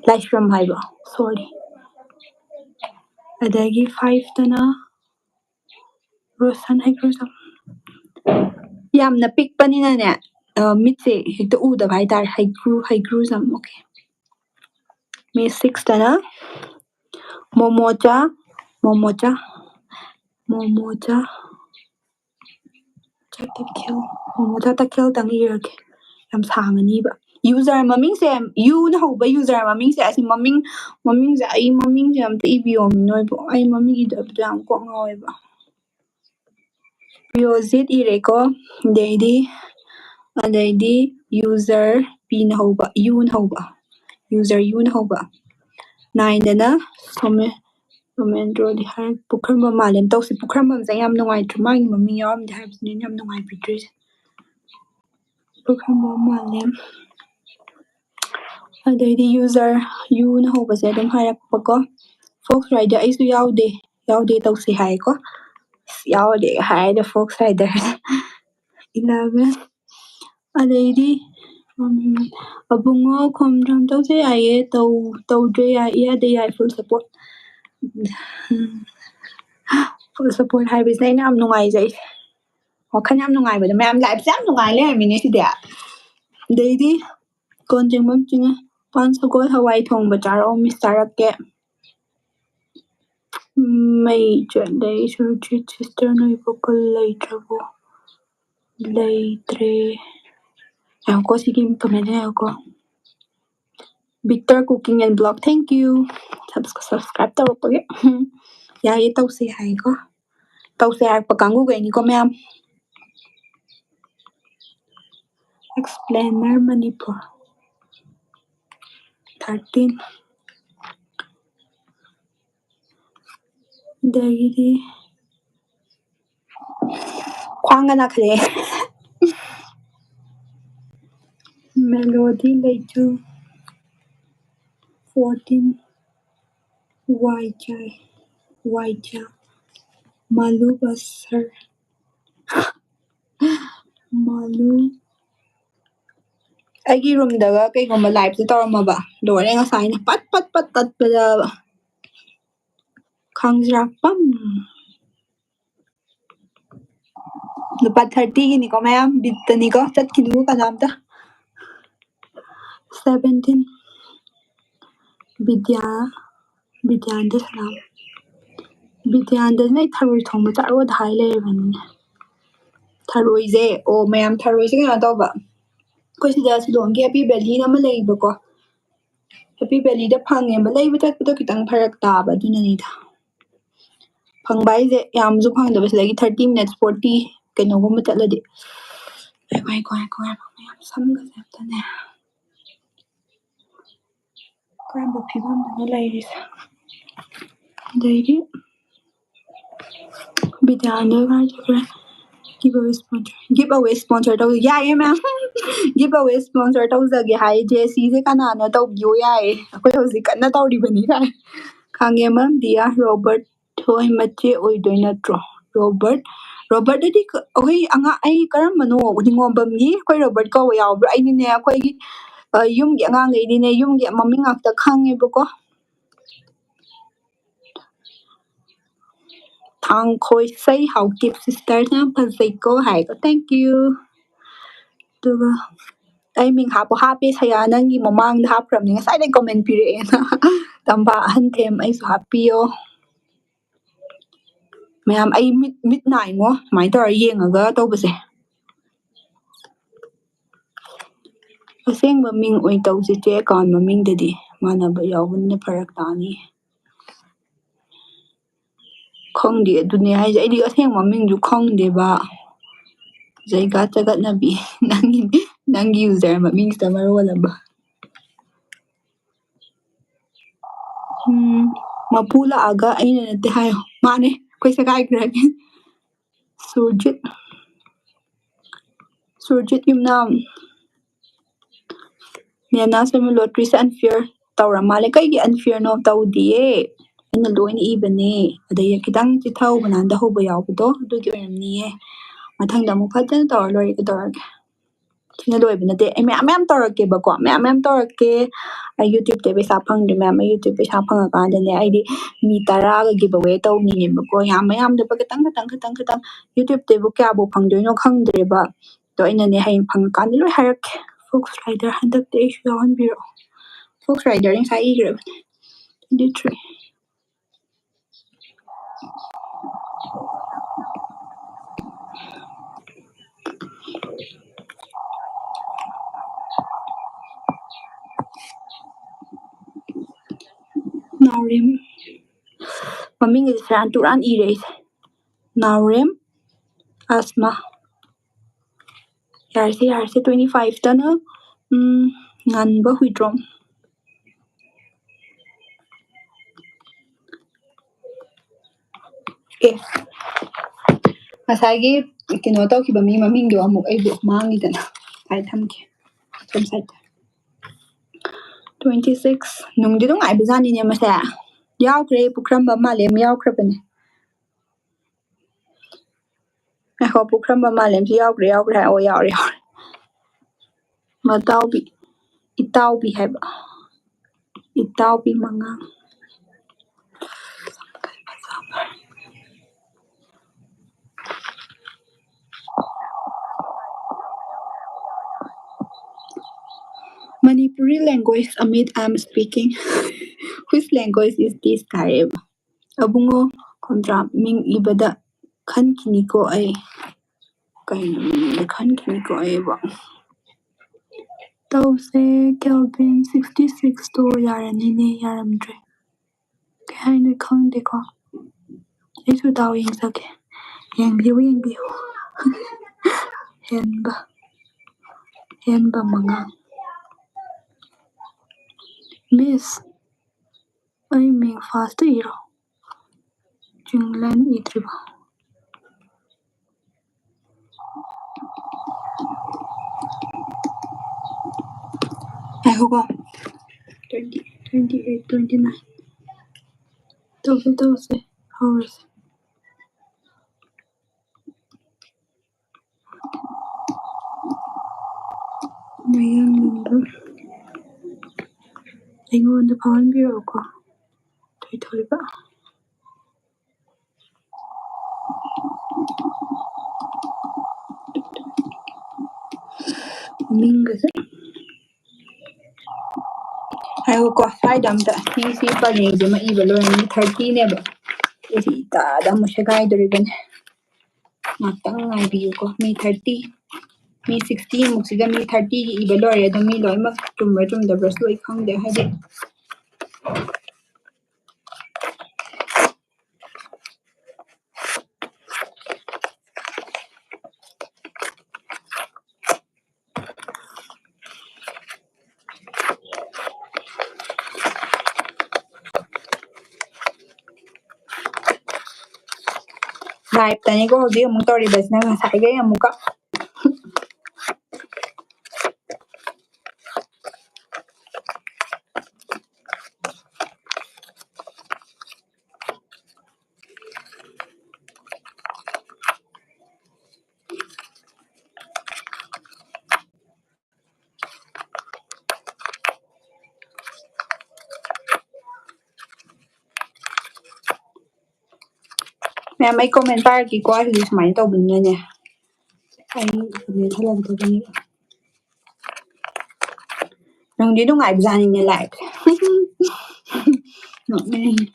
ꯂꯥꯏꯁ꯭ꯔꯝ ꯍꯥꯏꯕ ꯁꯣꯔꯤ ꯑꯗꯒꯤ 5ꯇꯅ ꯔꯣꯁꯟ ꯍꯩꯀ꯭ꯔꯨꯖꯝ ꯌꯥꯝꯅ ꯄꯤꯛꯄꯅꯤꯅꯅꯦ ꯃꯤꯠꯁꯦ ꯍꯦꯛꯇ ꯎꯗꯕ ꯍꯥꯏꯇꯥꯔꯦ ꯍꯩꯀ꯭ꯔꯨꯖꯝ ꯑꯣꯀꯦ ꯃꯤ 6ꯇꯅ ꯃꯣꯃꯣꯆꯥ ꯇꯈꯦꯜꯇꯪ ꯏꯔꯒꯦ ꯌꯥꯝ ꯁꯥꯡꯉꯅꯤꯕ ꯌꯨꯖꯔ ꯃꯃꯤꯡꯁꯦ ꯌꯨꯅ ꯍꯧꯕ ꯌꯨꯖꯔ ꯃꯃꯤꯡꯁꯦ ꯑꯁꯤ ꯃꯃꯤꯡꯁꯦ ꯑꯩ ꯃꯃꯤꯡꯁꯦ ꯑꯝꯇ ꯏꯕꯤꯌꯣꯃꯤ ꯅꯣꯏꯕꯨ ꯑꯩ ꯃꯃꯤꯡ ꯏꯗꯕꯗꯣ ꯌꯥꯝ ꯀꯣꯛ ꯉꯥꯎꯋꯦꯕ ꯄ꯭ꯔꯤꯌꯣꯖꯤꯠ ꯏꯔꯦꯀꯣ ꯑꯗꯩꯗꯤ ꯌꯨꯖꯔ ꯌꯨꯅ ꯍꯧꯕ 9ꯗꯅ ꯔꯣꯃꯦꯟꯗ꯭ꯔꯣꯗꯤ ꯍꯥꯏ ꯄꯨꯈ꯭ꯔꯝꯕ ꯃꯥꯂꯦꯝ ꯇꯧꯁꯤ ꯄꯨꯈ꯭ꯔꯝꯕꯝꯁꯦ ꯌꯥꯝ ꯅꯨꯡꯉꯥꯏꯇ꯭ꯔꯦ ꯃꯥꯒꯤ ꯃꯃꯤꯡ ꯌꯥꯎꯔꯝꯗꯦ ꯍꯥꯏꯕꯁꯤꯅꯦ ꯌꯥꯝ ꯅꯨꯡꯉꯥꯏꯕꯤꯗ꯭ꯔꯤꯁꯦ ꯄꯨꯈ꯭ꯔꯝꯕ ꯃꯥꯂꯦꯝ ꯑꯗꯩꯗꯤ ꯌꯨꯖꯔ ꯌꯨꯅ ꯍꯧꯕꯁꯦ ꯑꯗꯨꯝ ꯍꯥꯏꯔꯛꯄꯀꯣ ꯐꯣꯛꯁ ꯔꯥꯏꯗꯔ ꯑꯩꯁꯨ ꯌꯥꯎꯗꯦ ꯇꯧꯁꯤ ꯍꯥꯏꯀꯣ ꯌꯥꯎꯗꯦ ꯍꯥꯏꯔꯦ ꯐꯣꯛꯁ ꯔꯥꯏꯗꯔ 11 ꯑꯗꯩꯗꯤ ꯑꯕꯨꯡꯉꯣ ꯈꯣꯝꯗ꯭ꯔꯝ ꯇꯧꯁꯦ ꯌꯥꯏꯌꯦ ꯇꯧꯗ꯭ꯔꯦ ꯌꯥꯗꯦ ꯌꯥꯏ ꯐꯨꯜ ꯁꯞꯄꯣꯔꯠ ꯐꯨꯜ ꯁꯞꯄꯣꯔꯠ ꯍꯥꯏꯕꯁꯤꯅ ꯑꯩꯅ ꯌꯥꯝ ꯅꯨꯡꯉꯥꯏꯖꯩ ꯋꯥꯈꯜ ꯌꯥꯝ ꯅꯨꯡꯉꯥꯏꯕꯗꯣ ꯃꯌꯥꯝ ꯂꯥꯏꯐꯁꯦ ꯌꯥꯝ ꯅꯨꯡꯉꯥꯏ ꯂꯩꯔꯝꯃꯤꯅꯦ ꯁꯤꯗꯤ ꯑꯗꯩꯗꯤ ꯀꯣꯟ ꯆꯦꯡꯕꯝ ꯆꯤꯡꯉꯦ ꯄꯥꯟ ꯁꯒꯣꯜ ꯍꯋꯥꯏ ꯊꯣꯡꯕ ꯆꯥꯔꯛꯑꯣ ꯃꯤꯁ ꯆꯥꯔꯛꯀꯦ ꯃꯩ ꯆꯠꯂꯦ ꯁꯨꯔꯖꯤꯠ ꯁꯤꯁꯇꯔ ꯅꯣꯏ ꯄꯣꯛꯀꯜ ꯂꯩꯇ꯭ꯔꯕꯣ ꯂꯩꯇ꯭ꯔꯦ ꯉꯥꯏꯈꯣꯀꯣ ꯁꯤꯒꯤ ꯀꯃꯦꯟ ꯉꯥꯏꯈꯣꯀꯣ Victor cooking and blog thank you ꯁꯕꯁꯀ꯭ꯔꯥꯏꯕ ꯇꯧꯔꯛꯄꯒꯤ ꯌꯥꯏꯌꯦ ꯇꯧꯁꯦ ꯍꯥꯏꯀꯣ ꯇꯧꯁꯦ ꯍꯥꯏꯔꯛꯄ ꯀꯥꯡꯕꯨꯈꯩꯅꯤꯀꯣ ꯃꯌꯥꯝ ꯑꯦꯛꯁꯄ꯭ꯂꯦꯅꯔ ꯃꯅꯤꯄꯨꯔ 13 ꯑꯗꯒꯤꯗꯤ ꯈ꯭ꯋꯥꯡꯒ ꯅꯥꯈꯠꯂꯛꯑꯦ ꯃꯦꯂꯣꯗꯤ ꯂꯩꯆꯨ 14 ꯋꯥꯏꯖꯥ ꯃꯥꯂꯨ ꯕꯁꯔ ꯃꯥꯂꯨ ꯑꯩꯒꯤ ꯔꯨꯝꯗꯒ ꯀꯩꯒꯨꯝꯕ ꯂꯥꯏꯚꯁꯦ ꯇꯧꯔꯝꯃꯕ ꯂꯣꯏꯔꯦ ꯉꯁꯥꯏꯅ ꯄꯠ ꯇꯠꯄꯗ ꯈꯥꯡꯖ꯭ꯔꯥꯛꯄꯝ ꯂꯨꯄꯥ 30ꯒꯤꯅꯤꯀꯣ ꯃꯌꯥꯝ ꯕꯤꯠꯇꯅꯤꯀꯣ ꯆꯠꯈꯤꯅꯨ ꯀꯅꯥꯝꯇ 17 ꯕꯤꯗ꯭ꯌꯥꯟꯗ ꯁꯂꯥꯝ ꯕꯤꯗ꯭ꯌꯥꯟꯗꯅ ꯑꯩ ꯊꯔꯣꯏ ꯊꯣꯡꯕ ꯆꯥꯔꯣꯗ ꯍꯥꯏ ꯂꯩꯔꯕꯅꯤꯅꯦ ꯊꯔꯣꯏꯁꯦ ꯃꯌꯥꯝ ꯊꯔꯣꯏꯁꯦ ꯀꯩꯅꯣ ꯇꯧꯕ ꯑꯩꯈꯣꯏ ꯁꯤꯗ ꯁꯤꯂꯣꯡꯒꯤ ꯍꯦꯄꯤ ꯚꯦꯂꯤ ꯑꯃ ꯂꯩꯌꯦꯕꯀꯣ ꯍꯦꯄꯤ ꯚꯦꯂꯤꯗ ꯐꯪꯉꯦꯕ ꯂꯩꯕ ꯆꯠꯄꯗꯣ ꯈꯤꯇꯪ ꯐꯔꯛ ꯇꯥꯕ ꯑꯗꯨꯅꯅꯤꯗ ꯐꯪꯕ ꯍꯥꯏꯁꯦ ꯌꯥꯝꯁꯨ ꯐꯪꯗꯕ ꯁꯤꯗꯒꯤ 30 minutes 40 ꯀꯩꯅꯣꯒꯨꯝꯕ ꯆꯠꯂꯗꯤ ꯉꯥꯏꯈꯣ ꯃꯌꯥꯝ ꯁꯝꯒꯁꯦ ꯑꯝꯇꯅꯦ ꯀꯔꯝꯕ ꯐꯤꯕꯝꯗꯅꯣ ꯂꯩꯔꯤꯁꯦ ꯑꯗꯩꯗꯤ ꯕꯤꯗ꯭ꯌꯥꯟꯗ ꯀꯥꯏ ꯆꯠꯈ꯭ꯔꯦ ꯒꯤꯞ ꯑꯋꯦ ꯁ꯭ꯄꯣꯟꯁꯔ ꯇꯧ ꯌꯥꯏꯌꯦ ꯃꯌꯥꯝ ꯒꯤꯞ ꯑꯋꯦ ꯁ꯭ꯄꯣꯟꯁꯔ ꯇꯧꯖꯒꯦ ꯍꯥꯏ ꯖꯦꯁꯤꯁꯦ ꯀꯅꯥꯅꯣ ꯇꯧꯕꯤꯌꯣ ꯌꯥꯏꯌꯦ ꯑꯩꯈꯣꯏ ꯍꯧꯖꯤꯛ ꯀꯟꯅ ꯇꯧꯔꯤꯕꯅꯤ ꯀꯥꯏ ꯈꯥꯡꯉꯦꯝꯕꯝ ꯗꯤꯌꯥ ꯔꯣꯕꯔꯠ ꯍꯣꯏ ꯃꯆꯦ ꯑꯣꯏꯗꯣꯏ ꯅꯠꯇ꯭ꯔꯣ ꯔꯣꯕꯔꯠꯗꯤ ꯑꯩꯈꯣꯏ ꯑꯩ ꯀꯔꯝꯕꯅꯣ ꯅꯤꯉꯣꯝꯕꯝꯒꯤ ꯑꯩꯈꯣꯏ ꯔꯣꯕꯔꯠ ꯀꯧꯕ ꯌꯥꯎꯕ꯭ꯔꯥ ꯑꯩꯗꯤꯅꯦ ꯑꯩꯈꯣꯏꯒꯤ ꯌꯨꯝꯒꯤ ꯑꯉꯥꯡꯈꯩꯗꯤꯅꯦ ꯌꯨꯝꯒꯤ ꯃꯃꯤꯡ ꯉꯥꯛꯇ ꯈꯪꯉꯦꯕꯀꯣ ꯊꯥꯡꯈꯣꯏꯁꯩ ꯍꯥꯎꯇꯤꯞ ꯁꯤꯁꯇꯔꯅ ꯐꯖꯩꯀꯣ ꯍꯥꯏꯀꯣ ꯊꯦꯡꯛ ꯌꯨ ꯑꯗꯨꯒ ꯑꯩ ꯃꯤꯡ ꯍꯥꯞꯄꯦ ꯁꯌꯥ ꯅꯪꯒꯤ ꯃꯃꯥꯡꯗ ꯍꯥꯞꯈ꯭ꯔꯕꯅꯤ ꯉꯁꯥꯏꯗꯩ ꯀꯣꯃꯦꯟ ꯄꯤꯔꯛꯑꯦꯅ ꯇꯝꯕꯥ ꯑꯍꯟꯊꯦꯝ ꯑꯩꯁꯨ ꯍꯥꯞꯄꯤꯌꯣ ꯃꯌꯥꯝ ꯑꯩ ꯃꯤꯠ ꯅꯥꯏꯉꯣ ꯁꯨꯃꯥꯏꯅ ꯇꯧꯔ ꯌꯦꯡꯉꯒ ꯇꯧꯕꯁꯦ ꯑꯁꯦꯡꯕ ꯃꯤꯡ ꯑꯣꯏ ꯇꯧꯁꯤ ꯆꯦ ꯑꯦꯀꯥꯎꯟ ꯃꯃꯤꯡꯗꯗꯤ ꯃꯥꯟꯅꯕ ꯌꯥꯎꯕꯅꯤꯅ ꯐꯔꯛ ꯇꯥꯅꯤ ꯈꯪꯗꯦ ꯑꯗꯨꯅꯦ ꯍꯥꯏꯁꯦ ꯑꯩꯗꯤ ꯑꯁꯦꯡꯕ ꯃꯃꯤꯡꯁꯨ ꯈꯪꯗꯦꯕ ꯖꯩꯒ ꯆꯒꯠꯅꯕꯤ ꯅꯪꯒꯤ ꯌꯨꯖꯔ ꯃꯃꯤꯡꯁꯤꯗ ꯃꯔꯣꯜ ꯑꯃ ꯃꯄꯨ ꯂꯥꯛꯑꯒ ꯑꯩꯅ ꯅꯠꯇꯦ ꯍꯥꯏꯌꯣ ꯃꯥꯅꯦ ꯑꯩꯈꯣꯏ ꯁꯦꯒꯥꯏꯈ꯭ꯔꯒꯦ ꯁꯨꯔꯖꯤꯠ ꯌꯨꯝꯅꯥꯝ ꯅꯦꯅꯥ ꯁꯦꯃꯤ ꯂꯣꯇ꯭ꯔꯤꯁꯦ ꯑꯟꯐꯤꯌꯔ ꯇꯧꯔ ꯃꯥꯜꯂꯦ ꯀꯩꯒꯤ ꯑꯟꯐꯤꯌꯔꯅꯣ ꯇꯧꯗꯤꯌꯦ ꯑꯩꯅ ꯂꯣꯏꯅ ꯏꯕꯅꯦ ꯑꯗꯩ ꯈꯤꯇꯪ ꯆꯤꯊꯍꯧꯕꯅ ꯍꯧꯕ ꯌꯥꯎꯕꯗꯣ ꯑꯗꯨꯒꯤ ꯑꯣꯏꯔꯝꯅꯤꯌꯦ ꯃꯊꯪꯗ ꯑꯃꯨꯛ ꯐꯖꯅ ꯇꯧꯔ ꯂꯣꯏꯔꯦ ꯀꯩꯗꯧꯔꯒꯦ ꯁꯤꯅ ꯂꯣꯏꯕ ꯅꯠꯇꯦ ꯑꯩ ꯃꯌꯥꯝ ꯇꯧꯔꯛꯀꯦꯕꯀꯣ ꯃꯌꯥꯝ ꯇꯧꯔꯛꯀꯦ ꯑꯩ ꯌꯨꯇ꯭ꯌꯨꯕꯇ ꯄꯩꯁꯥ ꯐꯪꯗ꯭ꯔꯤ ꯃꯌꯥꯝ ꯑꯩ ꯌꯨꯇ꯭ꯌꯨꯕ ꯄꯩꯁꯥ ꯐꯪꯉꯀꯥꯟꯗꯅꯦ ꯑꯩꯗꯤ ꯃꯤ 10ꯒ ꯒꯤꯞ ꯑꯋꯦ ꯇꯧꯅꯤꯡꯉꯦꯕꯀꯣ ꯌꯥꯝꯗꯕ ꯈꯤꯇꯪ ꯌꯨꯇ꯭ꯌꯨꯕꯇꯕꯨ ꯀꯌꯥꯕꯨ ꯐꯪꯗꯣꯏꯅꯣ ꯈꯪꯗ꯭ꯔꯦꯕ ꯑꯗꯣ ꯑꯩꯅꯅꯦ ꯍꯌꯦꯡ ꯐꯪꯉꯀꯥꯟꯗ ꯂꯣꯏ ꯍꯥꯏꯔꯛꯀꯦ ꯐꯣꯛꯁ ꯔꯥꯏꯗꯔ ꯍꯟꯗꯛꯇꯤ ꯑꯩꯁꯨ ꯌꯥꯎꯍꯟꯕꯤꯔꯛꯑꯣ ꯐꯣꯛꯁ ꯔꯥꯏꯗꯔ ꯉꯁꯥꯏ ꯏꯈ꯭ꯔꯕꯅꯦ 23 ꯅꯥꯎꯔꯦꯝ ꯃꯃꯤꯡꯒꯁꯦ ꯁꯦꯔꯥꯟ ꯇꯨꯔꯥꯟ ꯏꯔꯦ ꯑꯩꯁꯦ ꯅꯥꯎꯔꯦꯝ ꯑꯁꯃꯥ ꯌꯥꯔꯁꯦ 25ꯇꯅ ꯉꯥꯟꯕ ꯍꯨꯏꯗ꯭ꯔꯣꯝ ꯑꯦ ꯉꯁꯥꯏꯒꯤ ꯀꯩꯅꯣ ꯇꯧꯈꯤꯕ ꯃꯤ ꯃꯃꯤꯡꯗꯣ ꯑꯃꯨꯛ ꯑꯩꯕꯨ ꯃꯥꯡꯉꯤꯗꯅ ꯁꯥꯏ ꯊꯝꯒꯦ ꯁꯣꯝ ꯁꯥꯏꯗ 26 ꯅꯨꯡꯗꯤ ꯅꯨꯡꯉꯥꯏꯕꯖꯥꯠꯅꯤꯅꯦ ꯃꯁꯦ ꯌꯥꯎꯈ꯭ꯔꯦ ꯄꯨꯈ꯭ꯔꯝꯕ ꯃꯥꯂꯦꯝ ꯌꯥꯎꯈ꯭ꯔꯕꯅꯦ ꯉꯥꯏꯈꯣ ꯄꯨꯈ꯭ꯔꯝꯕ ꯃꯥꯂꯦꯝꯁꯤ ꯌꯥꯎꯈ꯭ꯔꯦ ꯑꯣ ꯌꯥꯎꯔꯦ ꯃꯇꯥꯎꯕꯤ ꯏꯇꯥꯎꯕꯤ ꯍꯥꯏꯕ ꯏꯇꯥꯎꯕꯤ ꯃꯉꯥꯡ Manipuri language Amit I am speaking. Which language is this ꯍꯥꯏꯔꯦꯕ ꯑꯕꯨꯡꯉꯣ ꯀꯣꯟꯇ꯭ꯔꯥ ꯃꯤꯡ ꯏꯕꯗ ꯈꯟꯈꯤꯅꯤꯀꯣ ꯑꯩ ꯀꯩꯅꯣ ꯃꯤꯡꯗ ꯈꯟꯈꯤꯅꯤꯀꯣ ꯑꯩꯕꯣ ꯇꯧꯁꯦ ꯀꯦꯜꯚꯤꯟ 66ꯇꯣ ꯌꯥꯔꯅꯤꯅꯦ ꯌꯥꯔꯝꯗ꯭ꯔꯦ ꯀꯩ ꯍꯥꯏꯅꯣ ꯈꯪꯗꯦꯀꯣ ꯑꯩꯁꯨ ꯗꯥꯎ ꯌꯦꯡꯖꯒꯦ ꯌꯦꯡꯕꯤꯌꯨ ꯍꯦꯟꯕ ꯃꯉꯥꯡ ꯃꯤꯁ ꯑꯩ ꯃꯤꯡ ꯐꯥꯁꯇ ꯏꯔꯣ ꯆꯤꯡꯂꯦꯟ ꯏꯗ꯭ꯔꯤꯕ ꯉꯥꯏꯈꯣꯀꯣ 20, 28, 29 ꯇꯧꯁꯦ ꯍꯧꯔꯁꯦ ꯃꯌꯥꯡꯂꯝꯕꯝ ꯑꯩꯉꯣꯟꯗ ꯐꯥꯎꯍꯟꯕꯤꯔꯛꯎꯀꯣ ꯊꯣꯏꯊꯣꯏꯕ ꯃꯤꯡꯒꯁꯦ ꯉꯥꯏꯈꯣꯀꯣ ꯁ꯭ꯋꯥꯏꯗ ꯑꯝꯇ ꯁꯤ ꯄꯔꯦꯡꯁꯤꯃ ꯏꯕ ꯂꯣꯏꯔꯅꯤ 30ꯅꯦꯕ ꯑꯩꯁꯤ ꯏꯇꯥꯗ ꯑꯃꯨꯛ ꯁꯦꯒꯥꯏꯗꯣꯔꯤꯕꯅꯦ ꯉꯥꯛꯇꯪ ꯉꯥꯏꯕꯤꯌꯨꯀꯣ ꯃꯤ 30 ꯃꯤ 60 ꯃꯨꯛꯁꯤꯗ ꯃꯤ 30ꯒꯤ ꯏꯕ ꯂꯣꯏꯔꯦ ꯑꯗꯣ ꯃꯤ ꯂꯣꯏꯅꯃꯛ ꯆꯨꯝꯕ꯭ꯔꯥ ꯆꯨꯝꯗꯕ꯭ꯔꯥꯁꯨ ꯑꯩ ꯈꯪꯗꯦ ꯍꯥꯏꯗꯤ ꯂꯥꯏꯚꯇꯅꯤꯀꯣ ꯍꯧꯖꯤꯛ ꯑꯃꯨꯛ ꯇꯧꯔꯤꯕꯁꯤꯅ ꯉꯁꯥꯏꯈꯩ ꯑꯃꯨꯛꯀ ꯃꯌꯥꯝ ꯑꯩ ꯀꯣꯃꯦꯟ ꯄꯥꯔꯛꯀꯦꯀꯣ ꯑꯩ ꯍꯧꯖꯤꯛ ꯁꯨꯃꯥꯏꯅ ꯇꯧꯕꯅꯤꯅꯅꯦ ꯑꯩ ꯃꯦꯟꯁꯤꯜꯂꯛꯇꯕꯅꯤ ꯅꯨꯡꯗꯤ ꯅꯨꯡꯉꯥꯏꯕꯖꯥꯠꯅꯤꯅꯦ ꯂꯥꯏꯚꯁꯦ ꯅꯣꯛꯅꯤꯡꯉꯦ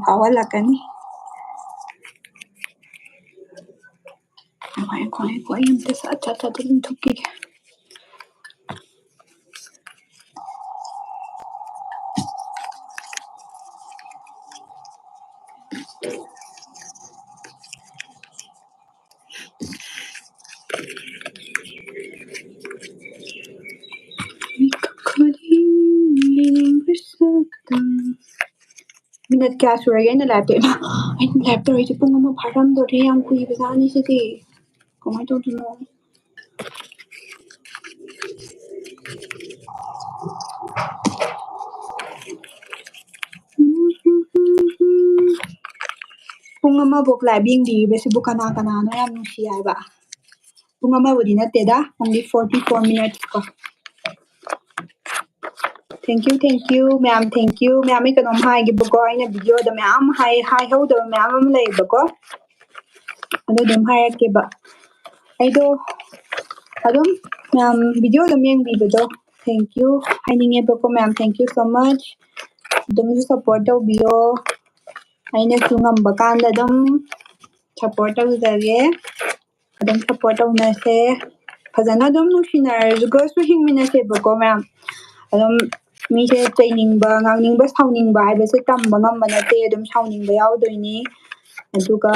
ꯐꯥꯎꯍꯜꯂꯛꯀꯅꯤ ꯉꯥꯏꯈꯣ ꯑꯩ ꯑꯝꯇ ꯁꯠ ꯑꯗꯨꯝ ꯊꯣꯛꯈꯤꯒꯦ ꯃꯤꯅꯠ ꯀꯌꯥ ꯁꯨꯔꯒꯦ ꯑꯩꯅ ꯂꯥꯏꯚ ꯇꯧꯔꯤꯁꯦ ꯄꯨꯡ ꯑꯃ ꯐꯥꯔꯝꯗꯣꯔꯦ ꯌꯥꯝ ꯀꯨꯏꯕꯖꯥꯠꯅꯤ ꯁꯤꯗꯤ ꯀꯃꯥꯏꯅ ꯇꯧꯗꯣꯏꯅꯣ ꯄꯨꯡ ꯑꯃꯐꯥꯎ ꯂꯥꯏꯚ ꯌꯦꯡꯕꯤꯔꯤꯕꯁꯤꯕꯨ ꯀꯅꯥꯅꯣ ꯌꯥꯝ ꯅꯨꯡꯁꯤ ꯍꯥꯏꯕ ꯄꯨꯡ ꯑꯃꯕꯨꯗꯤ ꯅꯠꯇꯦꯗ only 44 minutes ꯀꯣ ꯊꯦꯡꯀ꯭ꯌꯨ ꯃꯌꯥꯝ ꯊꯦꯡꯀ꯭ꯌꯨ ꯃꯌꯥꯝ ꯑꯩ ꯀꯩꯅꯣꯝ ꯍꯥꯏꯒꯦꯕꯀꯣ ꯑꯩꯅ ꯚꯤꯗꯤꯑꯣꯗ ꯃꯌꯥꯝ ꯍꯥꯏꯍꯧꯗꯕ ꯃꯌꯥꯝ ꯑꯃ ꯂꯩꯌꯦꯕꯀꯣ ꯑꯗꯨ ꯑꯗꯨꯝ ꯍꯥꯏꯔꯛꯀꯦꯕ ꯑꯩꯗꯣ ꯑꯗꯨꯝ ꯃꯌꯥꯝ ꯚꯤꯗꯤꯑꯣ ꯑꯗꯨꯝ ꯌꯦꯡꯕꯤꯕꯗꯣ ꯊꯦꯡꯀ꯭ꯌꯨ ꯍꯥꯏꯅꯤꯡꯉꯦꯕꯀꯣ ꯃꯌꯥꯝ ꯊꯦꯡꯀ꯭ꯌꯨ ꯁꯣ ꯃꯆ ꯑꯗꯨꯝꯁꯨ ꯁꯞꯄꯣꯔꯠ ꯇꯧꯕꯤꯌꯣ ꯑꯩꯅꯁꯨ ꯉꯝꯕ ꯀꯥꯟꯗ ꯑꯗꯨꯝ ꯁꯞꯄꯣꯔꯠ ꯇꯧꯖꯒꯦ ꯑꯗꯨꯝ ꯁꯞꯄꯣꯔꯠ ꯇꯧꯅꯁꯦ ꯐꯖꯅ ꯑꯗꯨꯝ ꯅꯨꯡꯁꯤꯅꯔꯒꯁꯨ ꯍꯤꯡꯃꯤꯟꯅꯁꯦꯕꯀꯣ ꯃꯌꯥꯝ ꯑꯗꯨꯝ ꯃꯤꯁꯦ ꯆꯩꯅꯤꯡꯕ ꯉꯥꯡꯅꯤꯡꯕ ꯁꯥꯎꯅꯤꯡꯕ ꯍꯥꯏꯕꯁꯦ ꯇꯝꯕ ꯉꯝꯕ ꯅꯠꯇꯦ ꯑꯗꯨꯝ ꯁꯥꯎꯅꯤꯡꯕ ꯌꯥꯎꯗꯣꯏꯅꯤ ꯑꯗꯨꯒ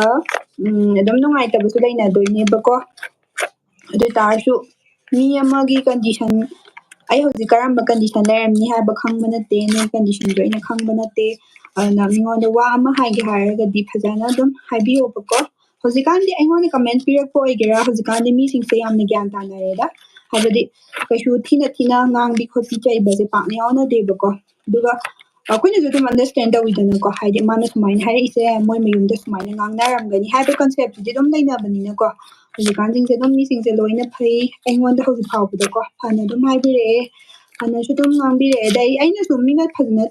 ꯑꯗꯨꯝ ꯅꯨꯡꯉꯥꯏꯇꯕꯁꯨ ꯂꯩꯅꯗꯣꯏꯅꯦꯕꯀꯣ ꯑꯗꯨ ꯑꯣꯏꯇꯥꯔꯁꯨ ꯃꯤ ꯑꯃꯒꯤ ꯀꯟꯗꯤꯁꯟ ꯑꯩ ꯍꯧꯖꯤꯛ ꯀꯔꯝꯕ ꯀꯟꯗꯤꯁꯟ ꯂꯩꯔꯝꯅꯤ ꯍꯥꯏꯕ ꯈꯪꯕ ꯅꯠꯇꯦ ꯅꯣꯏ ꯀꯟꯗꯤꯁꯟꯗꯣ ꯑꯩꯅ ꯈꯪꯕ ꯅꯠꯇꯦ ꯑꯗꯨꯅ ꯃꯤꯉꯣꯟꯗ ꯋꯥ ꯑꯃ ꯍꯥꯏꯒꯦ ꯍꯥꯏꯔꯒꯗꯤ ꯐꯖꯅ ꯑꯗꯨꯝ ꯍꯥꯏꯕꯤꯌꯣꯕꯀꯣ ꯍꯧꯖꯤꯛꯀꯥꯟꯗꯤ ꯑꯩꯉꯣꯟꯗ ꯀꯃꯦꯟ ꯄꯤꯔꯛꯄ ꯑꯣꯏꯒꯦꯔꯥ ꯍꯧꯖꯤꯛꯀꯥꯟꯗꯤ ꯃꯤꯁꯤꯡꯁꯦ ꯌꯥꯝꯅ ꯒ꯭ꯌꯥꯟ ꯇꯥꯅꯔꯦꯗ ꯍꯥꯏꯕꯗꯤ ꯀꯩꯁꯨ ꯊꯤꯅ ꯊꯤꯅ ꯉꯥꯡꯕꯤ ꯈꯣꯠꯄꯤ ꯆꯩꯕꯁꯦ ꯄꯥꯛꯅ ꯌꯥꯎꯅꯗꯦꯕꯀꯣ ꯑꯗꯨꯒ ꯑꯩꯈꯣꯏꯅꯁꯨ ꯑꯗꯨꯝ ꯑꯟꯗꯔꯁꯇꯦꯟ ꯇꯧꯋꯤꯗꯅꯀꯣ ꯍꯥꯏꯗꯤ ꯃꯥꯅ ꯁꯨꯃꯥꯏꯅ ꯍꯥꯏꯔꯛꯏꯁꯦ ꯃꯣꯏ ꯃꯌꯨꯝꯗ ꯁꯨꯃꯥꯏꯅ ꯉꯥꯡꯅꯔꯝꯒꯅꯤ ꯍꯥꯏꯕ ꯀꯟꯁꯦꯞꯇꯨꯗꯤ ꯑꯗꯨꯝ ꯂꯩꯅꯕꯅꯤꯅꯀꯣ ꯍꯧꯖꯤꯛꯀꯥꯟꯁꯤꯡꯁꯦ ꯑꯗꯨꯝ ꯃꯤꯁꯤꯡꯁꯦ ꯂꯣꯏꯅ ꯐꯩ ꯑꯩꯉꯣꯟꯗ ꯍꯧꯖꯤꯛ ꯐꯥꯎꯕꯗꯀꯣ ꯐꯅ ꯑꯗꯨم ꯍꯥꯏꯕꯤꯔꯛꯑꯦ ꯐꯅꯁꯨ ꯑꯗꯨꯝ ꯉꯥꯡꯕꯤꯔꯛꯑꯦ ꯑꯗꯩ ꯑꯩꯅꯁꯨ ꯃꯤꯅ ꯐꯖꯅ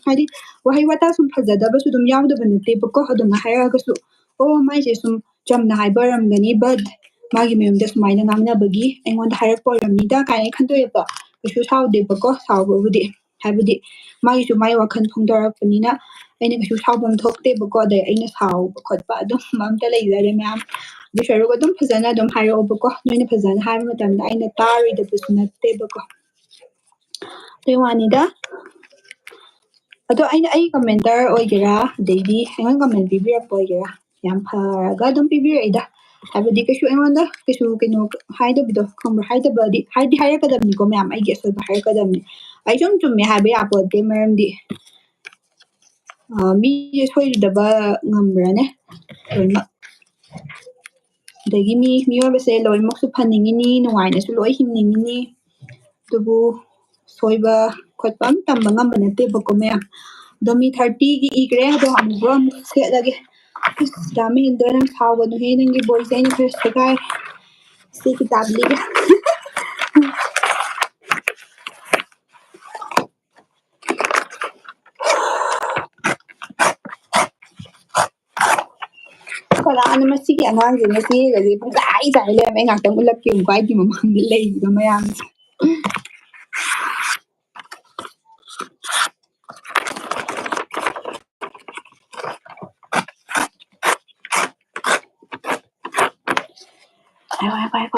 ꯍꯥꯏꯗꯤ ꯋꯥꯍꯩ ꯋꯥꯇꯥ ꯁꯨꯝ ꯐꯖꯗꯕꯁꯨ ꯑꯗꯨꯝ ꯌꯥꯎꯗꯕ ꯅꯠꯇꯦꯕꯀꯣ ꯑꯗꯨꯃꯥꯏꯅ ꯍꯥꯏꯔꯒꯁꯨ ꯑꯣ ꯃꯥꯏꯁꯦ ꯁꯨꯝ ꯆꯝꯅ ꯍꯥꯏꯕ ꯑꯣꯏꯔꯝꯒꯅꯤ ꯕꯠ ꯃꯥꯒꯤ ꯃꯌꯨꯝꯗ ꯁꯨꯃꯥꯏꯅ ꯉꯥꯡꯅꯕꯒꯤ ꯑꯩꯉꯣꯟꯗ ꯍꯥꯏꯔꯛꯄ ꯑꯣꯏꯔꯝꯅꯤꯗ ꯀꯥꯏꯅ ꯈꯟꯗꯣꯛꯑꯦꯕ ꯀꯩꯁꯨ ꯁꯥꯎꯗꯦꯕꯀꯣ ꯁꯥꯎꯕꯕꯨꯗꯤ ꯍꯥꯏꯕꯗꯤ ꯃꯥꯒꯤꯁꯨ ꯃꯥꯒꯤ ꯋꯥꯈꯜ ꯐꯣꯡꯗꯣꯔꯛꯄꯅꯤꯅ ꯑꯩꯅ ꯀꯩꯁꯨ ꯁꯥꯎꯐꯝ ꯊꯣꯛꯇꯦꯕꯀꯣ ꯑꯗꯩ ꯑꯩꯅ ꯁꯥꯎꯕ ꯈꯣꯠꯄ ꯑꯗꯨꯝ ꯑꯝꯇ ꯂꯩꯖꯔꯦ ꯃꯌꯥꯝ ꯑꯗꯨ ꯁꯔꯨꯛ ꯑꯗꯨꯝ ꯐꯖꯅ ꯑꯗꯨꯝ ꯍꯥꯏꯔꯛꯑꯣꯕꯀꯣ ꯅꯣꯏꯅ ꯐꯖꯅ ꯍꯥꯏꯕ ꯃꯇꯝꯗ ꯑꯩꯅ ꯇꯥꯔꯣꯏꯗꯕꯁꯨ ꯅꯠꯇꯦꯕꯀꯣ ꯑꯗꯨꯏ ꯋꯥꯅꯤꯗ ꯑꯗꯣ ꯑꯩ ꯀꯃꯦꯟꯇꯔ ꯑꯣꯏꯒꯦꯔꯥ ꯑꯗꯩꯗꯤ ꯑꯩꯉꯣꯟꯗ ꯀꯃꯦꯟ ꯄꯤꯕꯤꯔꯛꯄ ꯑꯣꯏꯒꯦꯔꯥ ꯌꯥꯝ ꯐꯔꯒ ꯑꯗꯨꯝ ꯄꯤꯕꯤꯔꯛꯏꯗ ꯍꯥꯏꯕꯗꯤ ꯀꯩꯁꯨ ꯑꯩꯉꯣꯟꯗ ꯀꯩꯁꯨ ꯀꯩꯅꯣ ꯍꯥꯏꯗꯕꯤꯗꯣ ꯈꯪꯕ꯭ꯔꯥ ꯍꯥꯏꯗꯕꯗꯤ ꯍꯥꯏꯔꯛꯀꯗꯕꯅꯤꯀꯣ ꯃꯌꯥꯝ ꯑꯩꯒꯤ ꯑꯁꯣꯏꯕ ꯍꯥꯏꯔꯛꯀꯗꯕꯅꯤ ꯑꯩ ꯁꯨꯝ ꯆꯨꯝꯃꯦ ꯍꯥꯏꯕ ꯌꯥꯄꯣꯠꯇꯦ ꯃꯔꯝꯗꯤ ꯃꯤꯁꯦ ꯁꯣꯏꯗꯕ ꯉꯝꯕ꯭ꯔꯅꯦ ꯂꯣꯏꯅꯃꯛ ꯑꯗꯒꯤ ꯃꯤꯑꯣꯏꯕꯁꯦ ꯂꯣꯏꯅꯃꯛꯁꯨ ꯐꯅꯤꯡꯉꯤꯅꯤ ꯅꯨꯡꯉꯥꯏꯅꯁꯨ ꯂꯣꯏ ꯍꯤꯡꯅꯤꯡꯉꯤꯅꯤ ꯑꯗꯨꯕꯨ ꯁꯣꯏꯕ ꯈꯣꯠꯄ ꯑꯝ ꯇꯝꯕ ꯉꯝꯕ ꯅꯠꯇꯦꯕꯀꯣ ꯃꯌꯥꯝ ꯑꯗꯣ ꯃꯤ 30ꯒꯤ ꯏꯈ꯭ꯔꯦ ꯑꯗꯣ ꯑꯃꯨꯛ ꯁꯦꯠꯂꯒꯦ ꯗꯥ ꯃꯍꯦꯟꯗ꯭ꯔ ꯅꯪ ꯁꯥꯎꯒꯅꯨꯍꯦ ꯅꯪꯒꯤ ꯕꯣꯏꯁꯦ ꯑꯩꯅ ꯈꯔ ꯁꯦꯒꯥꯏꯔꯦ ꯁꯤ ꯀꯤꯇꯥꯕ ꯂꯤꯒꯦ ꯀꯅꯥꯅ ꯃꯁꯤꯒꯤ ꯑꯉꯥꯡꯁꯦ ꯃꯆꯦꯒꯁꯦ ꯄꯨꯡꯆꯥꯏ ꯆꯥꯏ ꯂꯩꯔꯝꯃꯦ ꯑꯩ ꯉꯥꯛꯇꯪ ꯎꯠꯂꯛꯀꯦ ꯑꯃꯨꯛ ꯑꯩꯒꯤ ꯃꯃꯥꯡꯗ ꯂꯩꯔꯤꯕ ꯃꯌꯥꯝꯁꯦ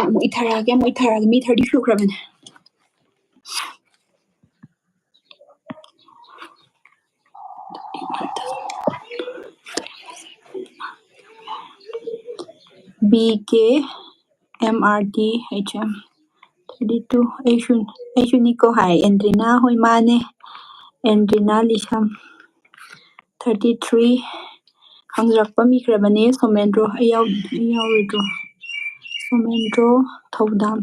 ꯑꯃꯨꯛ ꯏꯊꯔꯛꯑꯒꯦ ꯃꯤ 30 ꯁꯨꯈ꯭ꯔꯕꯅꯦ BK MRT HM 32 ꯑꯩꯁꯨꯅꯤꯀꯣ ꯍꯥꯏ ꯑꯦꯟꯗ꯭ꯔꯤꯅꯥ ꯍꯣꯏ ꯃꯥꯅꯦ ꯑꯦꯟꯗ꯭ꯔꯤꯅꯥ ꯂꯤꯁꯝ 33 ꯈꯪꯖꯔꯛꯄ ꯃꯤꯈ꯭ꯔꯕꯅꯦ ꯁꯣꯃꯦꯟꯗ꯭ꯔꯣ ꯑꯩ ꯌꯥꯎꯔꯣꯏꯗ꯭ꯔꯣ ꯁꯣꯃꯦꯟꯗ꯭ꯔꯣ ꯊꯧꯗꯥꯝ